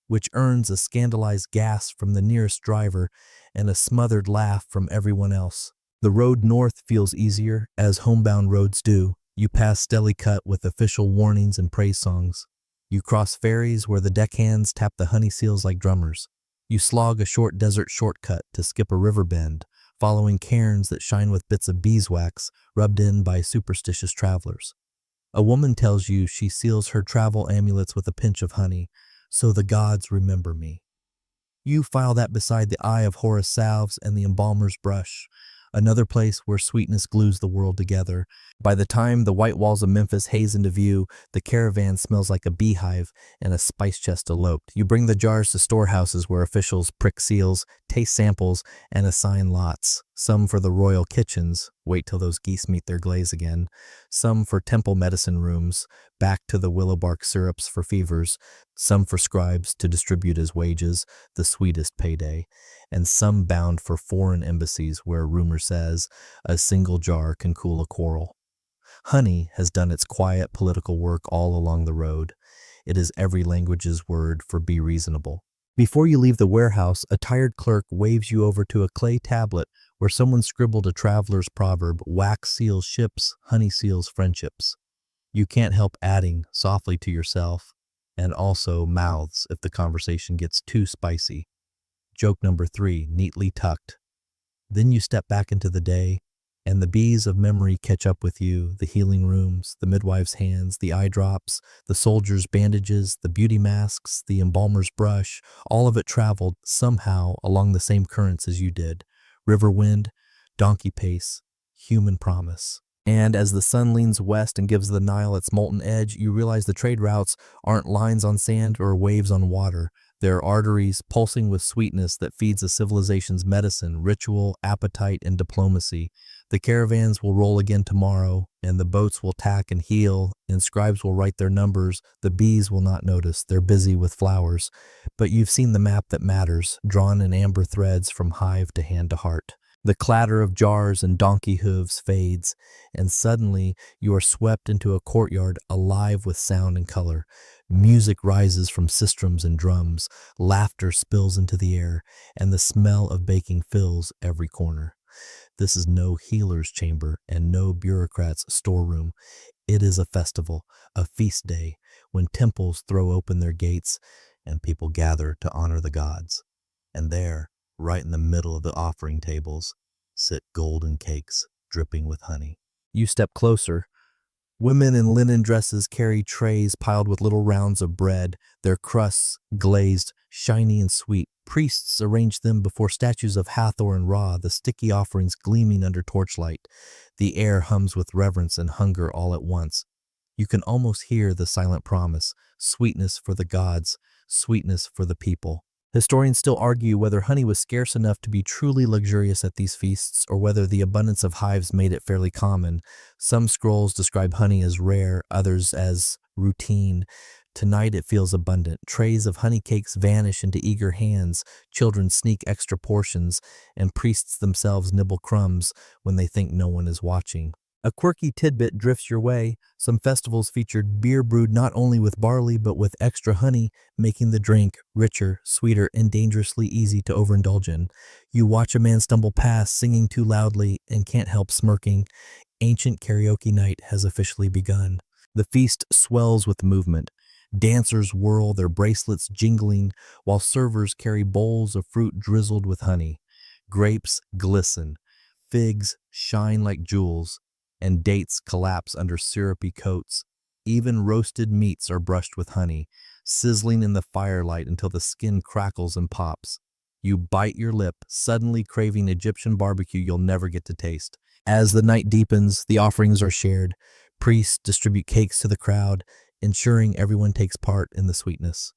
which earns a scandalized gasp from the nearest driver and a smothered laugh from everyone else. The road north feels easier, as homebound roads do. You pass Stellicut with official warnings and praise songs. You cross ferries where the deckhands tap the honey seals like drummers. You slog a short desert shortcut to skip a river bend, following cairns that shine with bits of beeswax rubbed in by superstitious travelers. A woman tells you she seals her travel amulets with a pinch of honey, so the gods remember me. You file that beside the eye of Horus salves and the embalmer's brush, another place where sweetness glues the world together. By the time the white walls of Memphis haze into view, the caravan smells like a beehive and a spice chest eloped. You bring the jars to storehouses where officials prick seals, taste samples, and assign lots. Some for the royal kitchens, wait till those geese meet their glaze again. Some for temple medicine rooms, back to the willow bark syrups for fevers. Some for scribes to distribute as wages, the sweetest payday. And some bound for foreign embassies where rumor says a single jar can cool a quarrel. Honey has done its quiet political work all along the road. It is every language's word for be reasonable. Before you leave the warehouse, a tired clerk waves you over to a clay tablet where someone scribbled a traveler's proverb: wax seals ships, honey seals friendships. You can't help adding softly to yourself, and also mouths if the conversation gets too spicy. Joke number 3, neatly tucked. Then you step back into the day, and the bees of memory catch up with you: the healing rooms, the midwife's hands, the eye drops, the soldier's bandages, the beauty masks, the embalmer's brush. All of it traveled somehow along the same currents as you did: river wind, donkey pace, human promise. And as the sun leans west and gives the Nile its molten edge, you realize the trade routes aren't lines on sand or waves on water. They're arteries pulsing with sweetness that feeds a civilization's medicine, ritual, appetite, and diplomacy. The caravans will roll again tomorrow, and the boats will tack and heel, and scribes will write their numbers. The bees will not notice, they're busy with flowers. But you've seen the map that matters, drawn in amber threads from hive to hand to heart. The clatter of jars and donkey hooves fades, and suddenly you are swept into a courtyard alive with sound and color. Music rises from sistrums and drums, laughter spills into the air, and the smell of baking fills every corner. This is no healer's chamber and no bureaucrat's storeroom. It is a festival, a feast day, when temples throw open their gates and people gather to honor the gods. And there, right in the middle of the offering tables, sit golden cakes dripping with honey. You step closer. Women in linen dresses carry trays piled with little rounds of bread, their crusts glazed, shiny and sweet. Priests arrange them before statues of Hathor and Ra, the sticky offerings gleaming under torchlight. The air hums with reverence and hunger all at once. You can almost hear the silent promise, sweetness for the gods, sweetness for the people. Historians still argue whether honey was scarce enough to be truly luxurious at these feasts or whether the abundance of hives made it fairly common. Some scrolls describe honey as rare, others as routine. Tonight it feels abundant. Trays of honey cakes vanish into eager hands, children sneak extra portions, and priests themselves nibble crumbs when they think no one is watching. A quirky tidbit drifts your way. Some festivals featured beer brewed not only with barley but with extra honey, making the drink richer, sweeter, and dangerously easy to overindulge in. You watch a man stumble past, singing too loudly, and can't help smirking. Ancient karaoke night has officially begun. The feast swells with movement. Dancers whirl, their bracelets jingling, while servers carry bowls of fruit drizzled with honey. Grapes glisten, figs shine like jewels, and dates collapse under syrupy coats. Even roasted meats are brushed with honey, sizzling in the firelight until the skin crackles and pops. You bite your lip, suddenly craving Egyptian barbecue you'll never get to taste. As the night deepens, the offerings are shared. Priests distribute cakes to the crowd, ensuring everyone takes part in the sweetness.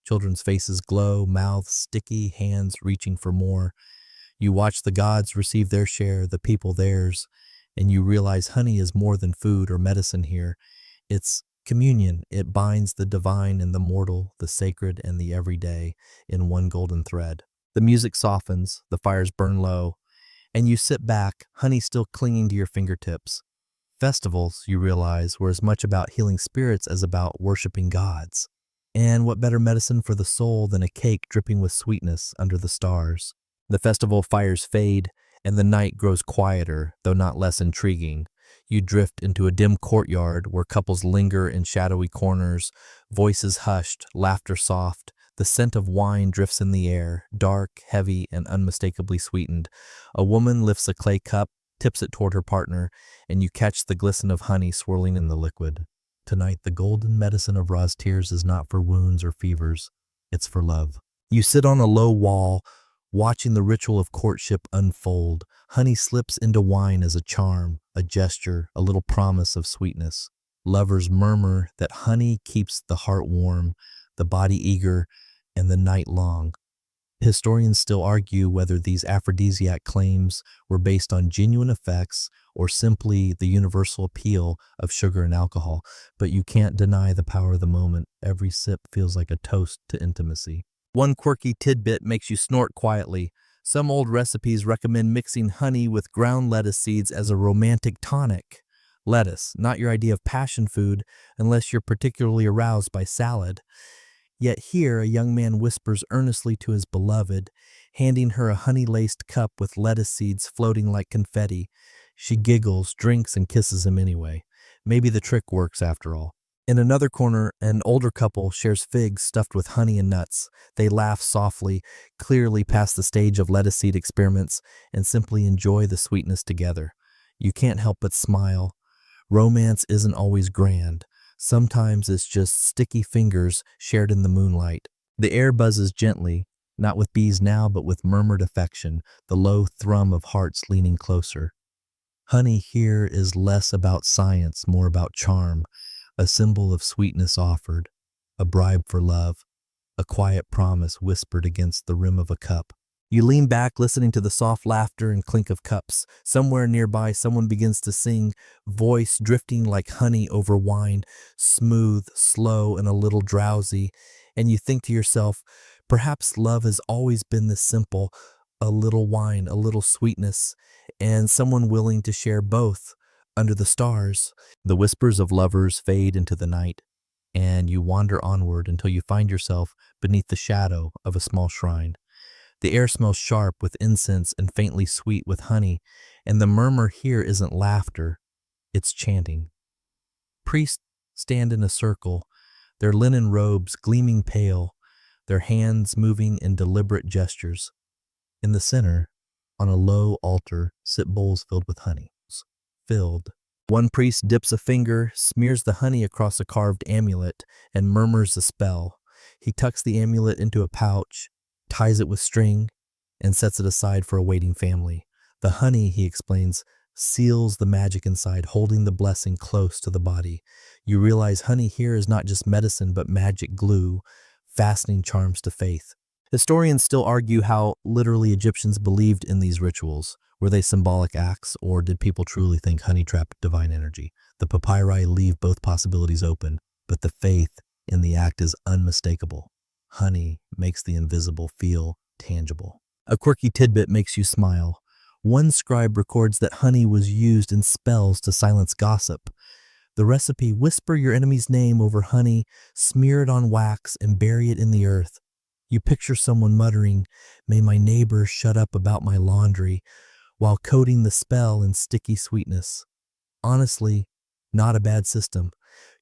Children's faces glow, mouths sticky, hands reaching for more. You watch the gods receive their share, the people theirs, and you realize honey is more than food or medicine here. It's communion. It binds the divine and the mortal, the sacred and the everyday in one golden thread. The music softens, the fires burn low, and you sit back, honey still clinging to your fingertips. Festivals, you realize, were as much about healing spirits as about worshiping gods. And what better medicine for the soul than a cake dripping with sweetness under the stars? The festival fires fade, and the night grows quieter, though not less intriguing. You drift into a dim courtyard where couples linger in shadowy corners, voices hushed, laughter soft. The scent of wine drifts in the air, dark, heavy, and unmistakably sweetened. A woman lifts a clay cup, tips it toward her partner, and you catch the glisten of honey swirling in the liquid. Tonight, the golden medicine of Ra's tears is not for wounds or fevers. It's for love. You sit on a low wall, watching the ritual of courtship unfold. Honey slips into wine as a charm, a gesture, a little promise of sweetness. Lovers murmur that honey keeps the heart warm, the body eager, and the night long. Historians still argue whether these aphrodisiac claims were based on genuine effects or simply the universal appeal of sugar and alcohol, but you can't deny the power of the moment. Every sip feels like a toast to intimacy. One quirky tidbit makes you snort quietly. Some old recipes recommend mixing honey with ground lettuce seeds as a romantic tonic. Lettuce, not your idea of passion food unless you're particularly aroused by salad. Yet here a young man whispers earnestly to his beloved, handing her a honey-laced cup with lettuce seeds floating like confetti. She giggles, drinks, and kisses him anyway. Maybe the trick works after all. In another corner, an older couple shares figs stuffed with honey and nuts. They laugh softly, clearly past the stage of lettuce seed experiments, and simply enjoy the sweetness together. You can't help but smile. Romance isn't always grand. Sometimes it's just sticky fingers shared in the moonlight. The air buzzes gently, not with bees now, but with murmured affection, the low thrum of hearts leaning closer. Honey here is less about science, more about charm, a symbol of sweetness offered, a bribe for love, a quiet promise whispered against the rim of a cup. You lean back, listening to the soft laughter and clink of cups. Somewhere nearby, someone begins to sing, voice drifting like honey over wine, smooth, slow, and a little drowsy. And you think to yourself, perhaps love has always been this simple, a little wine, a little sweetness, and someone willing to share both under the stars. The whispers of lovers fade into the night, and you wander onward until you find yourself beneath the shadow of a small shrine. The air smells sharp with incense and faintly sweet with honey, and the murmur here isn't laughter, it's chanting. Priests stand in a circle, their linen robes gleaming pale, their hands moving in deliberate gestures. In the center, on a low altar, sit bowls filled with honey. Filled. One priest dips a finger, smears the honey across a carved amulet, and murmurs a spell. He tucks the amulet into a pouch, ties it with string, and sets it aside for a waiting family. The honey, he explains, seals the magic inside, holding the blessing close to the body. You realize honey here is not just medicine, but magic glue, fastening charms to faith. Historians still argue how literally Egyptians believed in these rituals. Were they symbolic acts, or did people truly think honey trapped divine energy? The papyri leave both possibilities open, but the faith in the act is unmistakable. Honey makes the invisible feel tangible. A quirky tidbit makes you smile. One scribe records that honey was used in spells to silence gossip. The recipe: whisper your enemy's name over honey, smear it on wax, and bury it in the earth. You picture someone muttering, "May my neighbor shut up about my laundry," while coating the spell in sticky sweetness. Honestly, not a bad system.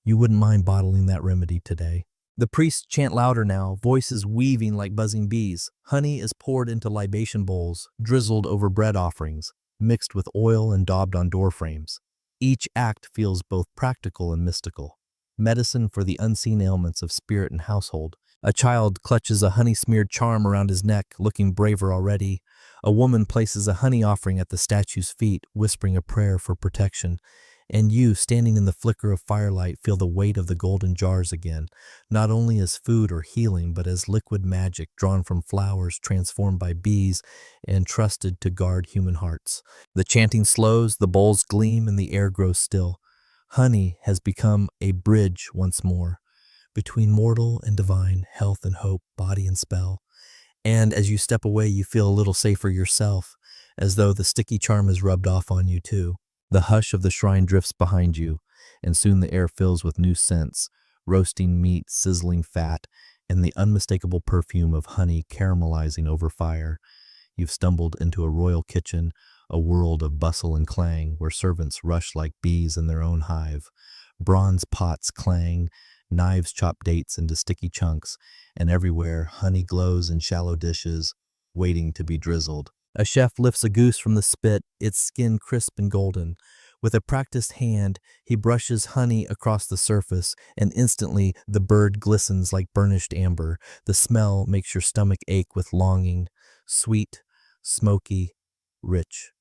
You wouldn't mind bottling that remedy today. The priests chant louder now, voices weaving like buzzing bees. Honey is poured into libation bowls, drizzled over bread offerings, mixed with oil and daubed on door frames. Each act feels both practical and mystical. Medicine for the unseen ailments of spirit and household. A child clutches a honey-smeared charm around his neck, looking braver already. A woman places a honey offering at the statue's feet, whispering a prayer for protection. And you, standing in the flicker of firelight, feel the weight of the golden jars again, not only as food or healing, but as liquid magic drawn from flowers transformed by bees and trusted to guard human hearts. The chanting slows, the bowls gleam, and the air grows still. Honey has become a bridge once more, between mortal and divine, health and hope, body and spell. And as you step away, you feel a little safer yourself, as though the sticky charm is rubbed off on you too. The hush of the shrine drifts behind you, and soon the air fills with new scents, roasting meat, sizzling fat, and the unmistakable perfume of honey caramelizing over fire. You've stumbled into a royal kitchen, a world of bustle and clang, where servants rush like bees in their own hive. Bronze pots clang, knives chop dates into sticky chunks, and everywhere honey glows in shallow dishes, waiting to be drizzled. A chef lifts a goose from the spit, its skin crisp and golden. With a practiced hand, he brushes honey across the surface, and instantly the bird glistens like burnished amber. The smell makes your stomach ache with longing, sweet, smoky, rich.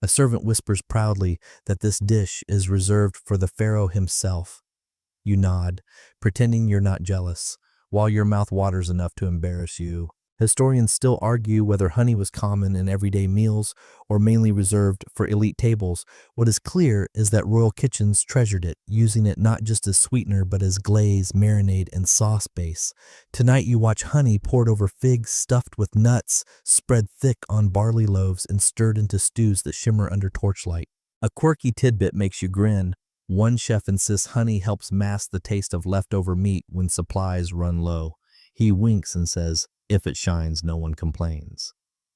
A servant whispers proudly that this dish is reserved for the pharaoh himself. You nod, pretending you're not jealous, while your mouth waters enough to embarrass you. Historians still argue whether honey was common in everyday meals or mainly reserved for elite tables. What is clear is that royal kitchens treasured it, using it not just as sweetener but as glaze, marinade, and sauce base. Tonight you watch honey poured over figs stuffed with nuts, spread thick on barley loaves, and stirred into stews that shimmer under torchlight. A quirky tidbit makes you grin. One chef insists honey helps mask the taste of leftover meat when supplies run low. He winks and says, "If it shines, no one complains."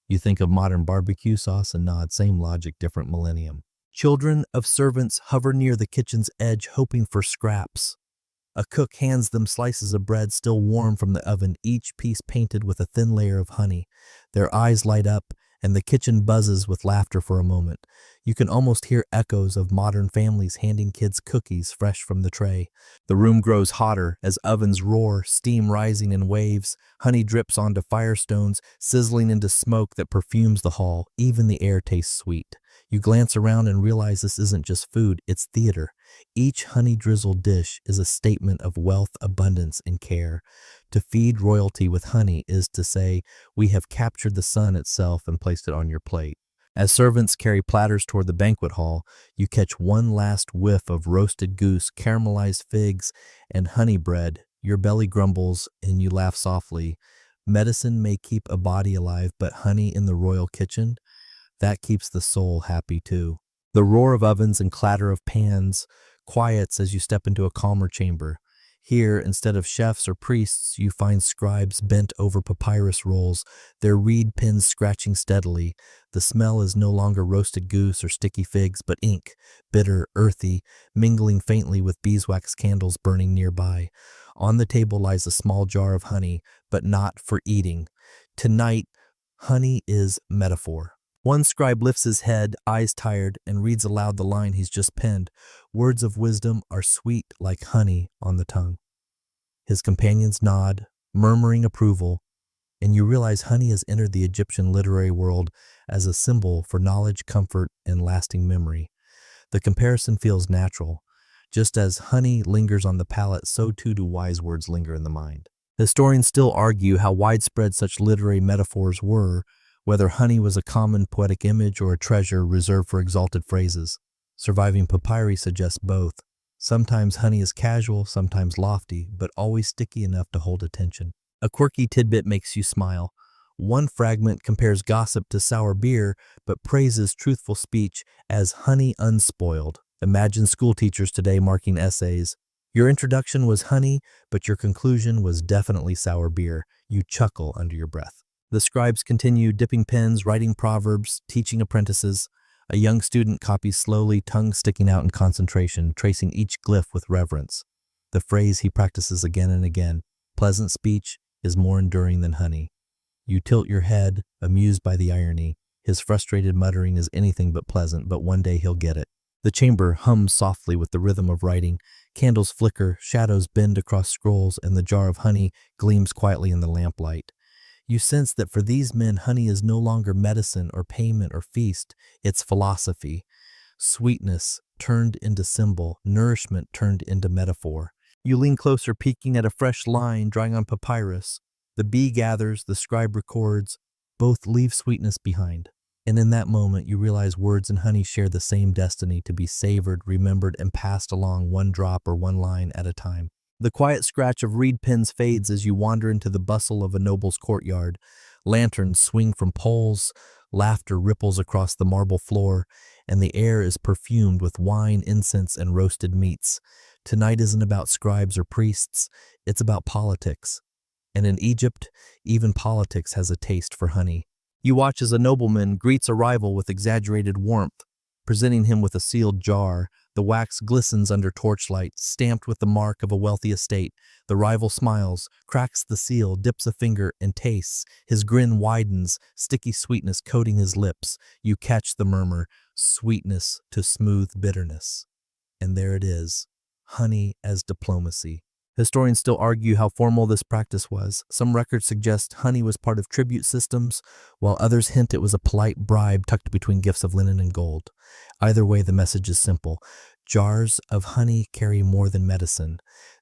You think of modern barbecue sauce and nod, same logic, different millennium. Children of servants hover near the kitchen's edge, hoping for scraps. A cook hands them slices of bread still warm from the oven, each piece painted with a thin layer of honey. Their eyes light up, and the kitchen buzzes with laughter for a moment. You can almost hear echoes of modern families handing kids cookies fresh from the tray. The room grows hotter as ovens roar, steam rising in waves. Honey drips onto firestones, sizzling into smoke that perfumes the hall. Even the air tastes sweet. You glance around and realize this isn't just food, it's theater. Each honey-drizzled dish is a statement of wealth, abundance, and care. To feed royalty with honey is to say, we have captured the sun itself and placed it on your plate. As servants carry platters toward the banquet hall, you catch one last whiff of roasted goose, caramelized figs, and honey bread. Your belly grumbles and you laugh softly. Medicine may keep a body alive, but honey in the royal kitchen, that keeps the soul happy too. The roar of ovens and clatter of pans quiets as you step into a calmer chamber. Here, instead of chefs or priests, you find scribes bent over papyrus rolls, their reed pens scratching steadily. The smell is no longer roasted goose or sticky figs, but ink, bitter, earthy, mingling faintly with beeswax candles burning nearby. On the table lies a small jar of honey, but not for eating. Tonight, honey is metaphor. One scribe lifts his head, eyes tired, and reads aloud the line he's just penned. Words of wisdom are sweet like honey on the tongue. His companions nod, murmuring approval, and you realize honey has entered the Egyptian literary world as a symbol for knowledge, comfort, and lasting memory. The comparison feels natural. Just as honey lingers on the palate, so too do wise words linger in the mind. Historians still argue how widespread such literary metaphors were, whether honey was a common poetic image or a treasure reserved for exalted phrases. Surviving papyri suggests both. Sometimes honey is casual, sometimes lofty, but always sticky enough to hold attention. A quirky tidbit makes you smile. One fragment compares gossip to sour beer, but praises truthful speech as honey unspoiled. Imagine school teachers today marking essays. Your introduction was honey, but your conclusion was definitely sour beer. You chuckle under your breath. The scribes continue dipping pens, writing proverbs, teaching apprentices. A young student copies slowly, tongue sticking out in concentration, tracing each glyph with reverence. The phrase he practices again and again, pleasant speech is more enduring than honey. You tilt your head, amused by the irony. His frustrated muttering is anything but pleasant, but one day he'll get it. The chamber hums softly with the rhythm of writing. Candles flicker, shadows bend across scrolls, and the jar of honey gleams quietly in the lamplight. You sense that for these men, honey is no longer medicine or payment or feast. It's philosophy. Sweetness turned into symbol, nourishment turned into metaphor. You lean closer, peeking at a fresh line drawing on papyrus. The bee gathers, the scribe records. Both leave sweetness behind. And in that moment, you realize words and honey share the same destiny, to be savored, remembered, and passed along one drop or one line at a time. The quiet scratch of reed pens fades as you wander into the bustle of a noble's courtyard. Lanterns swing from poles, laughter ripples across the marble floor, and the air is perfumed with wine, incense, and roasted meats. Tonight isn't about scribes or priests, it's about politics. And in Egypt, even politics has a taste for honey. You watch as a nobleman greets a rival with exaggerated warmth, presenting him with a sealed jar. The wax glistens under torchlight, stamped with the mark of a wealthy estate. The rival smiles, cracks the seal, dips a finger, and tastes. His grin widens, sticky sweetness coating his lips. You catch the murmur, sweetness to smooth bitterness. And there it is, honey as diplomacy. Historians still argue how formal this practice was. Some records suggest honey was part of tribute systems, while others hint it was a polite bribe tucked between gifts of linen and gold. Either way, the message is simple. Jars of honey carry more than medicine.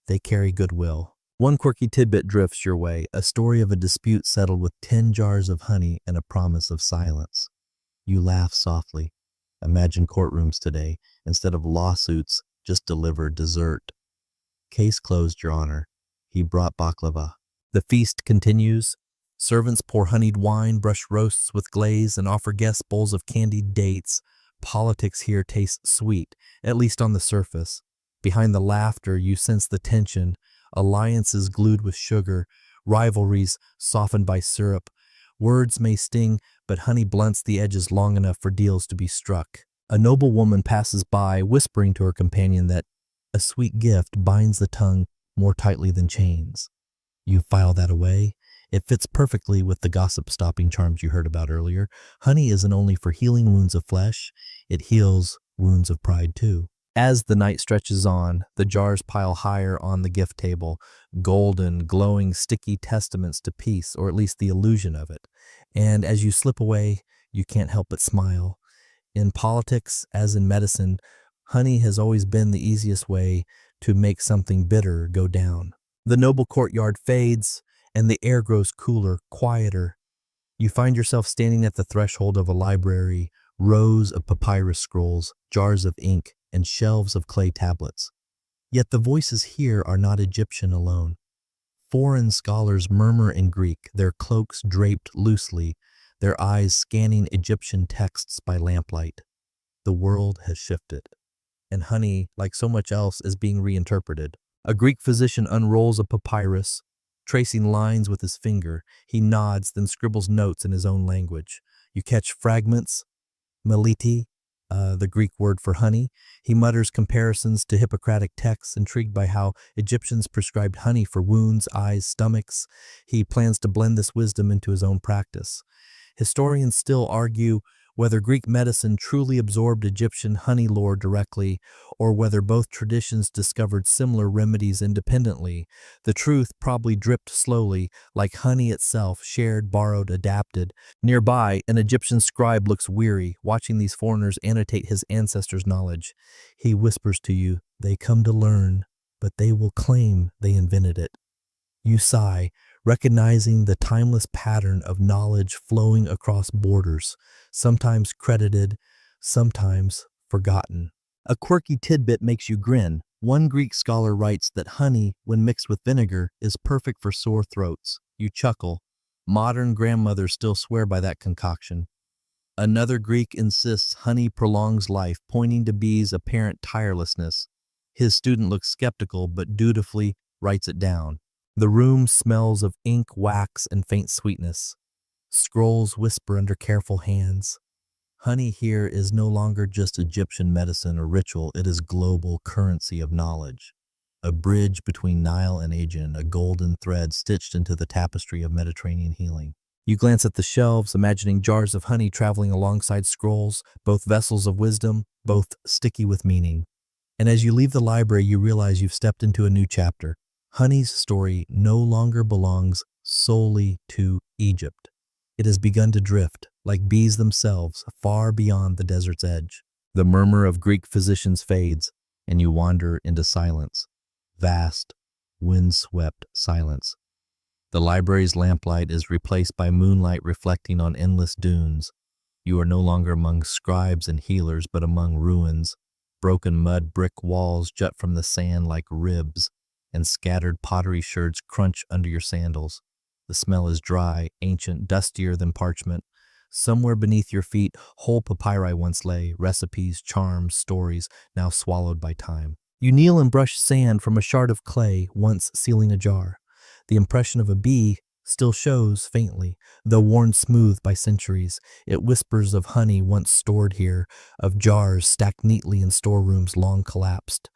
They carry goodwill. One quirky tidbit drifts your way, a story of a dispute settled with 10 jars of honey and a promise of silence. You laugh softly. Imagine courtrooms today. Instead of lawsuits, just deliver dessert. Case closed, Your Honor. He brought baklava. The feast continues. Servants pour honeyed wine, brush roasts with glaze, and offer guests bowls of candied dates. Politics here tastes sweet, at least on the surface. Behind the laughter, you sense the tension. Alliances glued with sugar, rivalries softened by syrup. Words may sting, but honey blunts the edges long enough for deals to be struck. A noble woman passes by, whispering to her companion that a sweet gift binds the tongue more tightly than chains. You file that away. It fits perfectly with the gossip-stopping charms you heard about earlier. Honey isn't only for healing wounds of flesh, it heals wounds of pride too. As the night stretches on, the jars pile higher on the gift table, golden, glowing, sticky testaments to peace, or at least the illusion of it. And as you slip away, you can't help but smile. In politics, as in medicine, honey has always been the easiest way to make something bitter go down. The noble courtyard fades, and the air grows cooler, quieter. You find yourself standing at the threshold of a library, rows of papyrus scrolls, jars of ink, and shelves of clay tablets. Yet the voices here are not Egyptian alone. Foreign scholars murmur in Greek, their cloaks draped loosely, their eyes scanning Egyptian texts by lamplight. The world has shifted, and honey, like so much else, is being reinterpreted. A Greek physician unrolls a papyrus, tracing lines with his finger. He nods, then scribbles notes in his own language. You catch fragments, meliti, the Greek word for honey. He mutters comparisons to Hippocratic texts, intrigued by how Egyptians prescribed honey for wounds, eyes, stomachs. He plans to blend this wisdom into his own practice. Historians still argue whether Greek medicine truly absorbed Egyptian honey lore directly, or whether both traditions discovered similar remedies independently. The truth probably dripped slowly, like honey itself, shared, borrowed, adapted. Nearby, an Egyptian scribe looks weary, watching these foreigners annotate his ancestors' knowledge. He whispers to you, "They come to learn, but they will claim they invented it." You sigh, recognizing the timeless pattern of knowledge flowing across borders, sometimes credited, sometimes forgotten. A quirky tidbit makes you grin. One Greek scholar writes that honey, when mixed with vinegar, is perfect for sore throats. You chuckle. Modern grandmothers still swear by that concoction. Another Greek insists honey prolongs life, pointing to bees' apparent tirelessness. His student looks skeptical, but dutifully writes it down. The room smells of ink, wax, and faint sweetness. Scrolls whisper under careful hands. Honey here is no longer just Egyptian medicine or ritual, it is global currency of knowledge. A bridge between Nile and Aegean, a golden thread stitched into the tapestry of Mediterranean healing. You glance at the shelves, imagining jars of honey traveling alongside scrolls, both vessels of wisdom, both sticky with meaning. And as you leave the library, you realize you've stepped into a new chapter. Honey's story no longer belongs solely to Egypt. It has begun to drift, like bees themselves, far beyond the desert's edge. The murmur of Greek physicians fades, and you wander into silence. Vast, wind-swept silence. The library's lamplight is replaced by moonlight reflecting on endless dunes. You are no longer among scribes and healers, but among ruins. Broken mud brick walls jut from the sand like ribs, and scattered pottery sherds crunch under your sandals. The smell is dry, ancient, dustier than parchment. Somewhere beneath your feet, whole papyri once lay, recipes, charms, stories, now swallowed by time. You kneel and brush sand from a shard of clay, once sealing a jar. The impression of a bee still shows faintly, though worn smooth by centuries. It whispers of honey once stored here, of jars stacked neatly in storerooms long collapsed.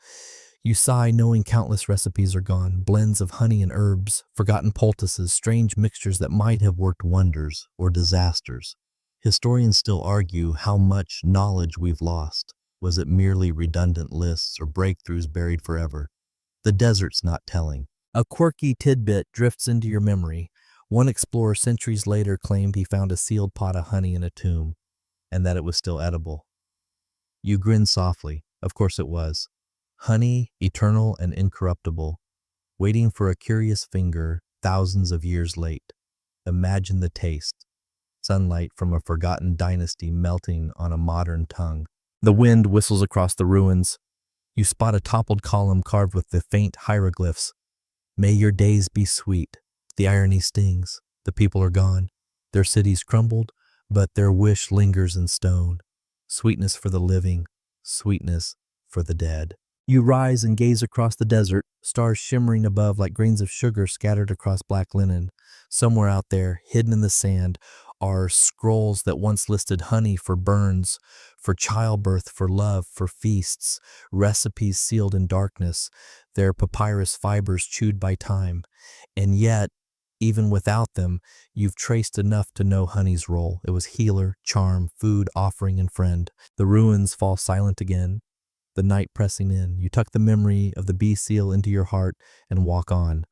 You sigh knowing countless recipes are gone, blends of honey and herbs, forgotten poultices, strange mixtures that might have worked wonders or disasters. Historians still argue how much knowledge we've lost. Was it merely redundant lists or breakthroughs buried forever? The desert's not telling. A quirky tidbit drifts into your memory. One explorer centuries later claimed he found a sealed pot of honey in a tomb, and that it was still edible. You grin softly. Of course it was. Honey, eternal and incorruptible, waiting for a curious finger thousands of years late. Imagine the taste. Sunlight from a forgotten dynasty melting on a modern tongue. The wind whistles across the ruins. You spot a toppled column carved with the faint hieroglyphs. May your days be sweet. The irony stings. The people are gone. Their cities crumbled, but their wish lingers in stone. Sweetness for the living, sweetness for the dead. You rise and gaze across the desert, stars shimmering above like grains of sugar scattered across black linen. Somewhere out there, hidden in the sand, are scrolls that once listed honey for burns, for childbirth, for love, for feasts, recipes sealed in darkness, their papyrus fibers chewed by time. And yet, even without them, you've traced enough to know honey's role. It was healer, charm, food, offering, and friend. The ruins fall silent again. The night pressing in, you tuck the memory of the bee seal into your heart and walk on,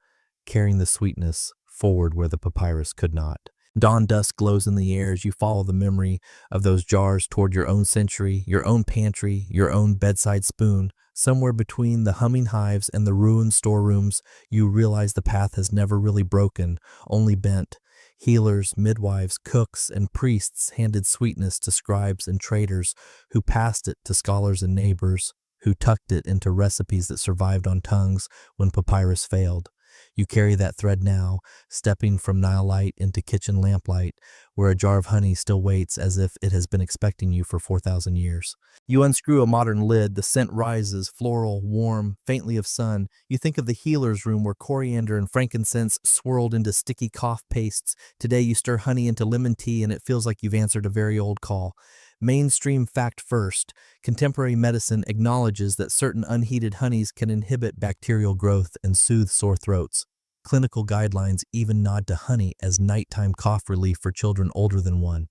carrying the sweetness forward where the papyrus could not. Dawn dust glows in the air as you follow the memory of those jars toward your own century, your own pantry, your own bedside spoon. Somewhere between the humming hives and the ruined storerooms, you realize the path has never really broken, only bent. Healers, midwives, cooks, and priests handed sweetness to scribes and traders, who passed it to scholars and neighbors, who tucked it into recipes that survived on tongues when papyrus failed. You carry that thread now, stepping from Nile light into kitchen lamplight, where a jar of honey still waits as if it has been expecting you for 4,000 years. You unscrew a modern lid, the scent rises, floral, warm, faintly of sun. You think of the healer's room where coriander and frankincense swirled into sticky cough pastes. Today you stir honey into lemon tea and it feels like you've answered a very old call. Mainstream fact first, contemporary medicine acknowledges that certain unheated honeys can inhibit bacterial growth and soothe sore throats. Clinical guidelines even nod to honey as nighttime cough relief for children older than 1.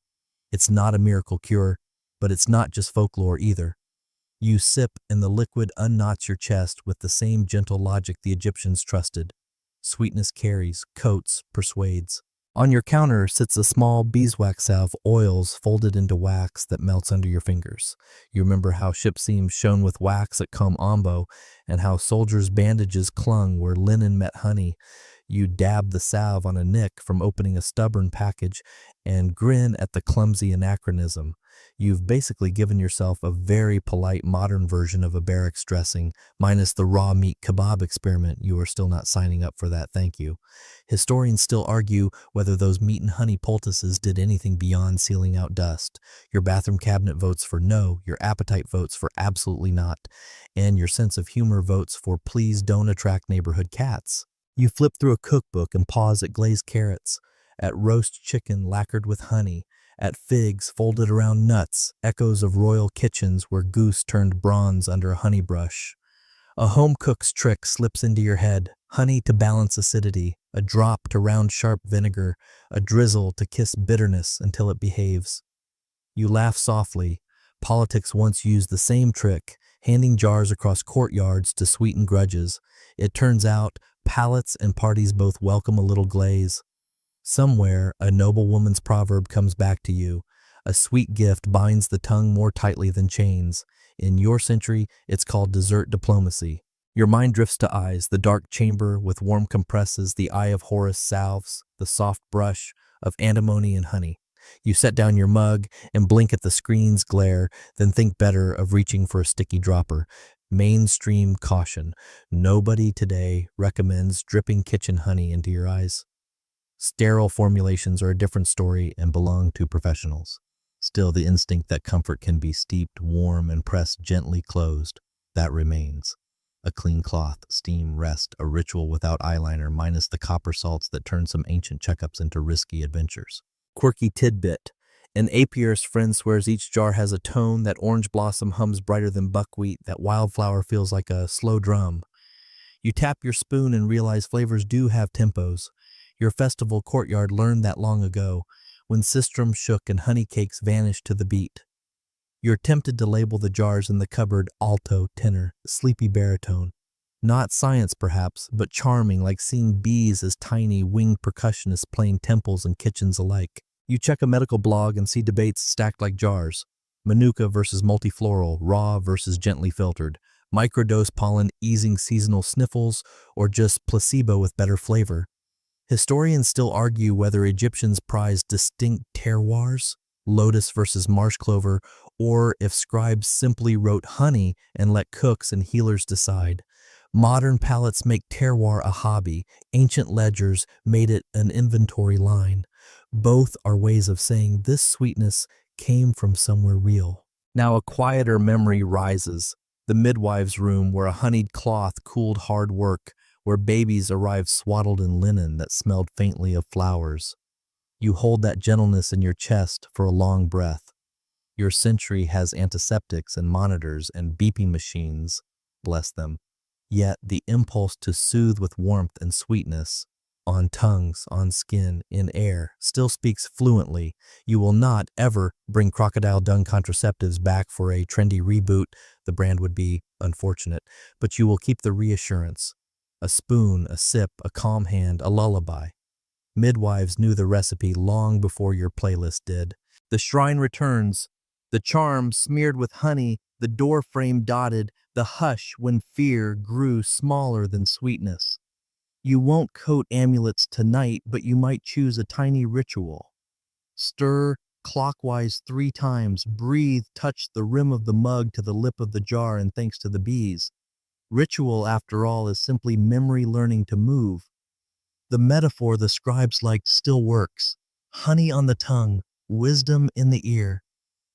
It's not a miracle cure, but it's not just folklore either. You sip and the liquid unknots your chest with the same gentle logic the Egyptians trusted. Sweetness carries, coats, persuades. On your counter sits a small beeswax salve, oils folded into wax that melts under your fingers. You remember how ship seams shone with wax at Com Ombo, and how soldiers' bandages clung where linen met honey. You dab the salve on a nick from opening a stubborn package and grin at the clumsy anachronism. You've basically given yourself a very polite modern version of a barracks dressing, minus the raw meat kebab experiment. You are still not signing up for that, thank you. Historians still argue whether those meat and honey poultices did anything beyond sealing out dust. Your bathroom cabinet votes for no, your appetite votes for absolutely not, and your sense of humor votes for please don't attract neighborhood cats. You flip through a cookbook and pause at glazed carrots, at roast chicken lacquered with honey, at figs folded around nuts, echoes of royal kitchens where goose turned bronze under a honey brush. A home cook's trick slips into your head: honey to balance acidity, a drop to round sharp vinegar, a drizzle to kiss bitterness until it behaves. You laugh softly. Politics once used the same trick, handing jars across courtyards to sweeten grudges. It turns out palates and parties both welcome a little glaze. Somewhere, a noble woman's proverb comes back to you: a sweet gift binds the tongue more tightly than chains. In your century, it's called dessert diplomacy. Your mind drifts to eyes, the dark chamber with warm compresses, the eye of Horus salves, the soft brush of antimony and honey. You set down your mug and blink at the screen's glare, then think better of reaching for a sticky dropper. Mainstream caution: nobody today recommends dripping kitchen honey into your eyes. Sterile formulations are a different story and belong to professionals. Still, the instinct that comfort can be steeped, warm, and pressed gently closed, that remains. A clean cloth, steam, rest, a ritual without eyeliner, minus the copper salts that turn some ancient checkups into risky adventures. Quirky tidbit: an apiarist friend swears each jar has a tone, that orange blossom hums brighter than buckwheat, that wildflower feels like a slow drum. You tap your spoon and realize flavors do have tempos. Your festival courtyard learned that long ago, when sistrum shook and honey cakes vanished to the beat. You're tempted to label the jars in the cupboard alto, tenor, sleepy baritone. Not science, perhaps, but charming, like seeing bees as tiny, winged percussionists playing temples and kitchens alike. You check a medical blog and see debates stacked like jars: Manuka versus multifloral, raw versus gently filtered, microdose pollen easing seasonal sniffles, or just placebo with better flavor. Historians still argue whether Egyptians prized distinct terroirs, lotus versus marsh clover, or if scribes simply wrote honey and let cooks and healers decide. Modern palates make terroir a hobby. Ancient ledgers made it an inventory line. Both are ways of saying this sweetness came from somewhere real. Now a quieter memory rises: the midwives' room where a honeyed cloth cooled hard work, where babies arrived swaddled in linen that smelled faintly of flowers. You hold that gentleness in your chest for a long breath. Your century has antiseptics and monitors and beeping machines, bless them. Yet the impulse to soothe with warmth and sweetness, on tongues, on skin, in air, still speaks fluently. You will not ever bring crocodile dung contraceptives back for a trendy reboot. The brand would be unfortunate, but you will keep the reassurance. A spoon, a sip, a calm hand, a lullaby. Midwives knew the recipe long before your playlist did. The shrine returns, the charm smeared with honey, the door frame dotted, the hush when fear grew smaller than sweetness. You won't coat amulets tonight, but you might choose a tiny ritual. Stir clockwise 3 times, breathe, touch the rim of the mug to the lip of the jar, and thanks to the bees. Ritual, after all, is simply memory learning to move. The metaphor the scribes liked still works. Honey on the tongue, wisdom in the ear.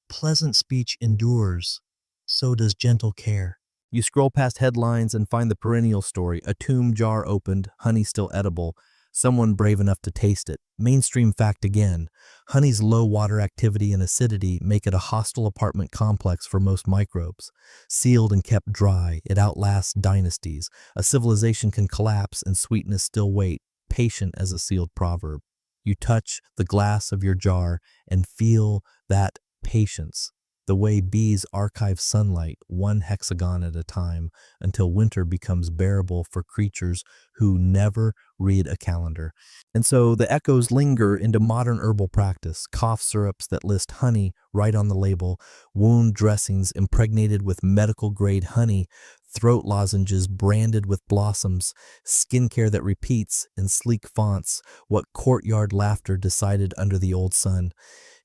Pleasant speech endures, so does gentle care. You scroll past headlines and find the perennial story: a tomb jar opened, honey still edible, someone brave enough to taste it. Mainstream fact again: honey's low water activity and acidity make it a hostile apartment complex for most microbes. Sealed and kept dry, it outlasts dynasties. A civilization can collapse and sweetness still wait, patient as a sealed proverb. You touch the glass of your jar and feel that patience, the way bees archive sunlight 1 hexagon at a time until winter becomes bearable for creatures who never read a calendar. And so the echoes linger into modern herbal practice: cough syrups that list honey right on the label, wound dressings impregnated with medical-grade honey, throat lozenges branded with blossoms, skincare that repeats in sleek fonts what courtyard laughter decided under the old sun.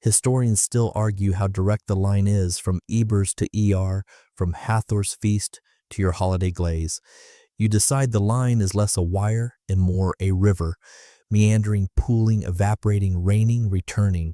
Historians still argue how direct the line is from Ebers to ER, from Hathor's feast to your holiday glaze. You decide the line is less a wire and more a river, meandering, pooling, evaporating, raining, returning.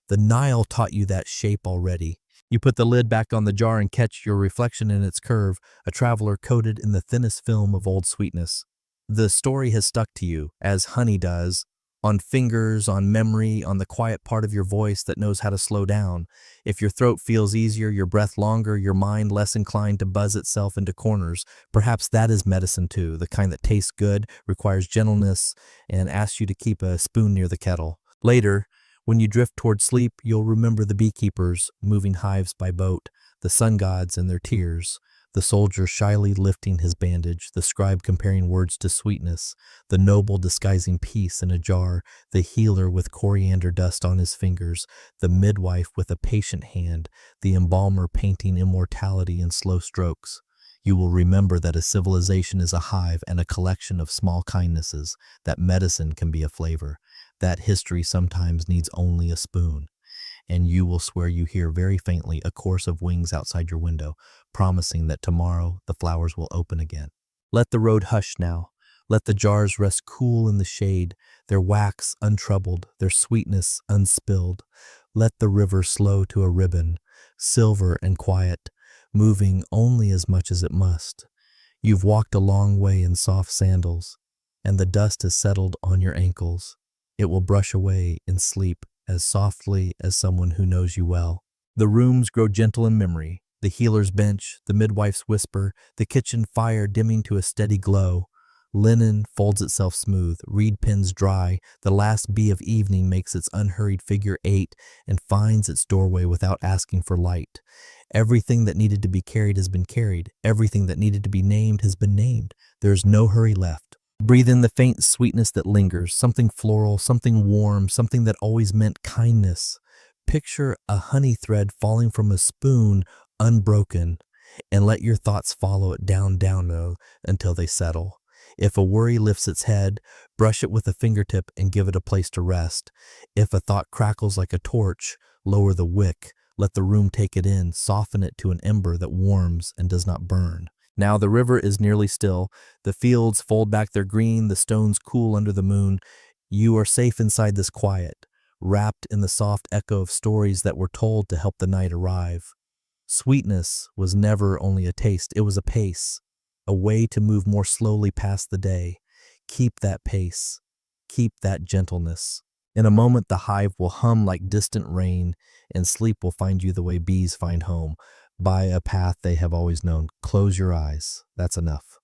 The Nile taught you that shape already. You put the lid back on the jar and catch your reflection in its curve, a traveler coated in the thinnest film of old sweetness. The story has stuck to you, as honey does, on fingers, on memory, on the quiet part of your voice that knows how to slow down. If your throat feels easier, your breath longer, your mind less inclined to buzz itself into corners, perhaps that is medicine too, the kind that tastes good, requires gentleness, and asks you to keep a spoon near the kettle. Later, when you drift toward sleep, you'll remember the beekeepers moving hives by boat, the sun gods and their tears, the soldier shyly lifting his bandage, the scribe comparing words to sweetness, the noble disguising peace in a jar, the healer with coriander dust on his fingers, the midwife with a patient hand, the embalmer painting immortality in slow strokes. You will remember that a civilization is a hive and a collection of small kindnesses, that medicine can be a flavor, that history sometimes needs only a spoon. And you will swear you hear very faintly a chorus of wings outside your window, promising that tomorrow the flowers will open again. Let the road hush now. Let the jars rest cool in the shade, their wax untroubled, their sweetness unspilled. Let the river slow to a ribbon, silver and quiet, moving only as much as it must. You've walked a long way in soft sandals, and the dust has settled on your ankles. It will brush away in sleep as softly as someone who knows you well. The rooms grow gentle in memory, the healer's bench, the midwife's whisper, the kitchen fire dimming to a steady glow. Linen folds itself smooth, reed pens dry, the last bee of evening makes its unhurried figure 8 and finds its doorway without asking for light. Everything that needed to be carried has been carried. Everything that needed to be named has been named. There is no hurry left. Breathe in the faint sweetness that lingers, something floral, something warm, something that always meant kindness. Picture a honey thread falling from a spoon, unbroken, and let your thoughts follow it down until they settle. If a worry lifts its head, brush it with a fingertip and give it a place to rest. If a thought crackles like a torch, lower the wick, let the room take it in, soften it to an ember that warms and does not burn. Now the river is nearly still, the fields fold back their green, the stones cool under the moon. You are safe inside this quiet, wrapped in the soft echo of stories that were told to help the night arrive. Sweetness was never only a taste, it was a pace, a way to move more slowly past the day. Keep that pace, keep that gentleness. In a moment the hive will hum like distant rain, and sleep will find you the way bees find home, by a path they have always known. Close your eyes. That's enough.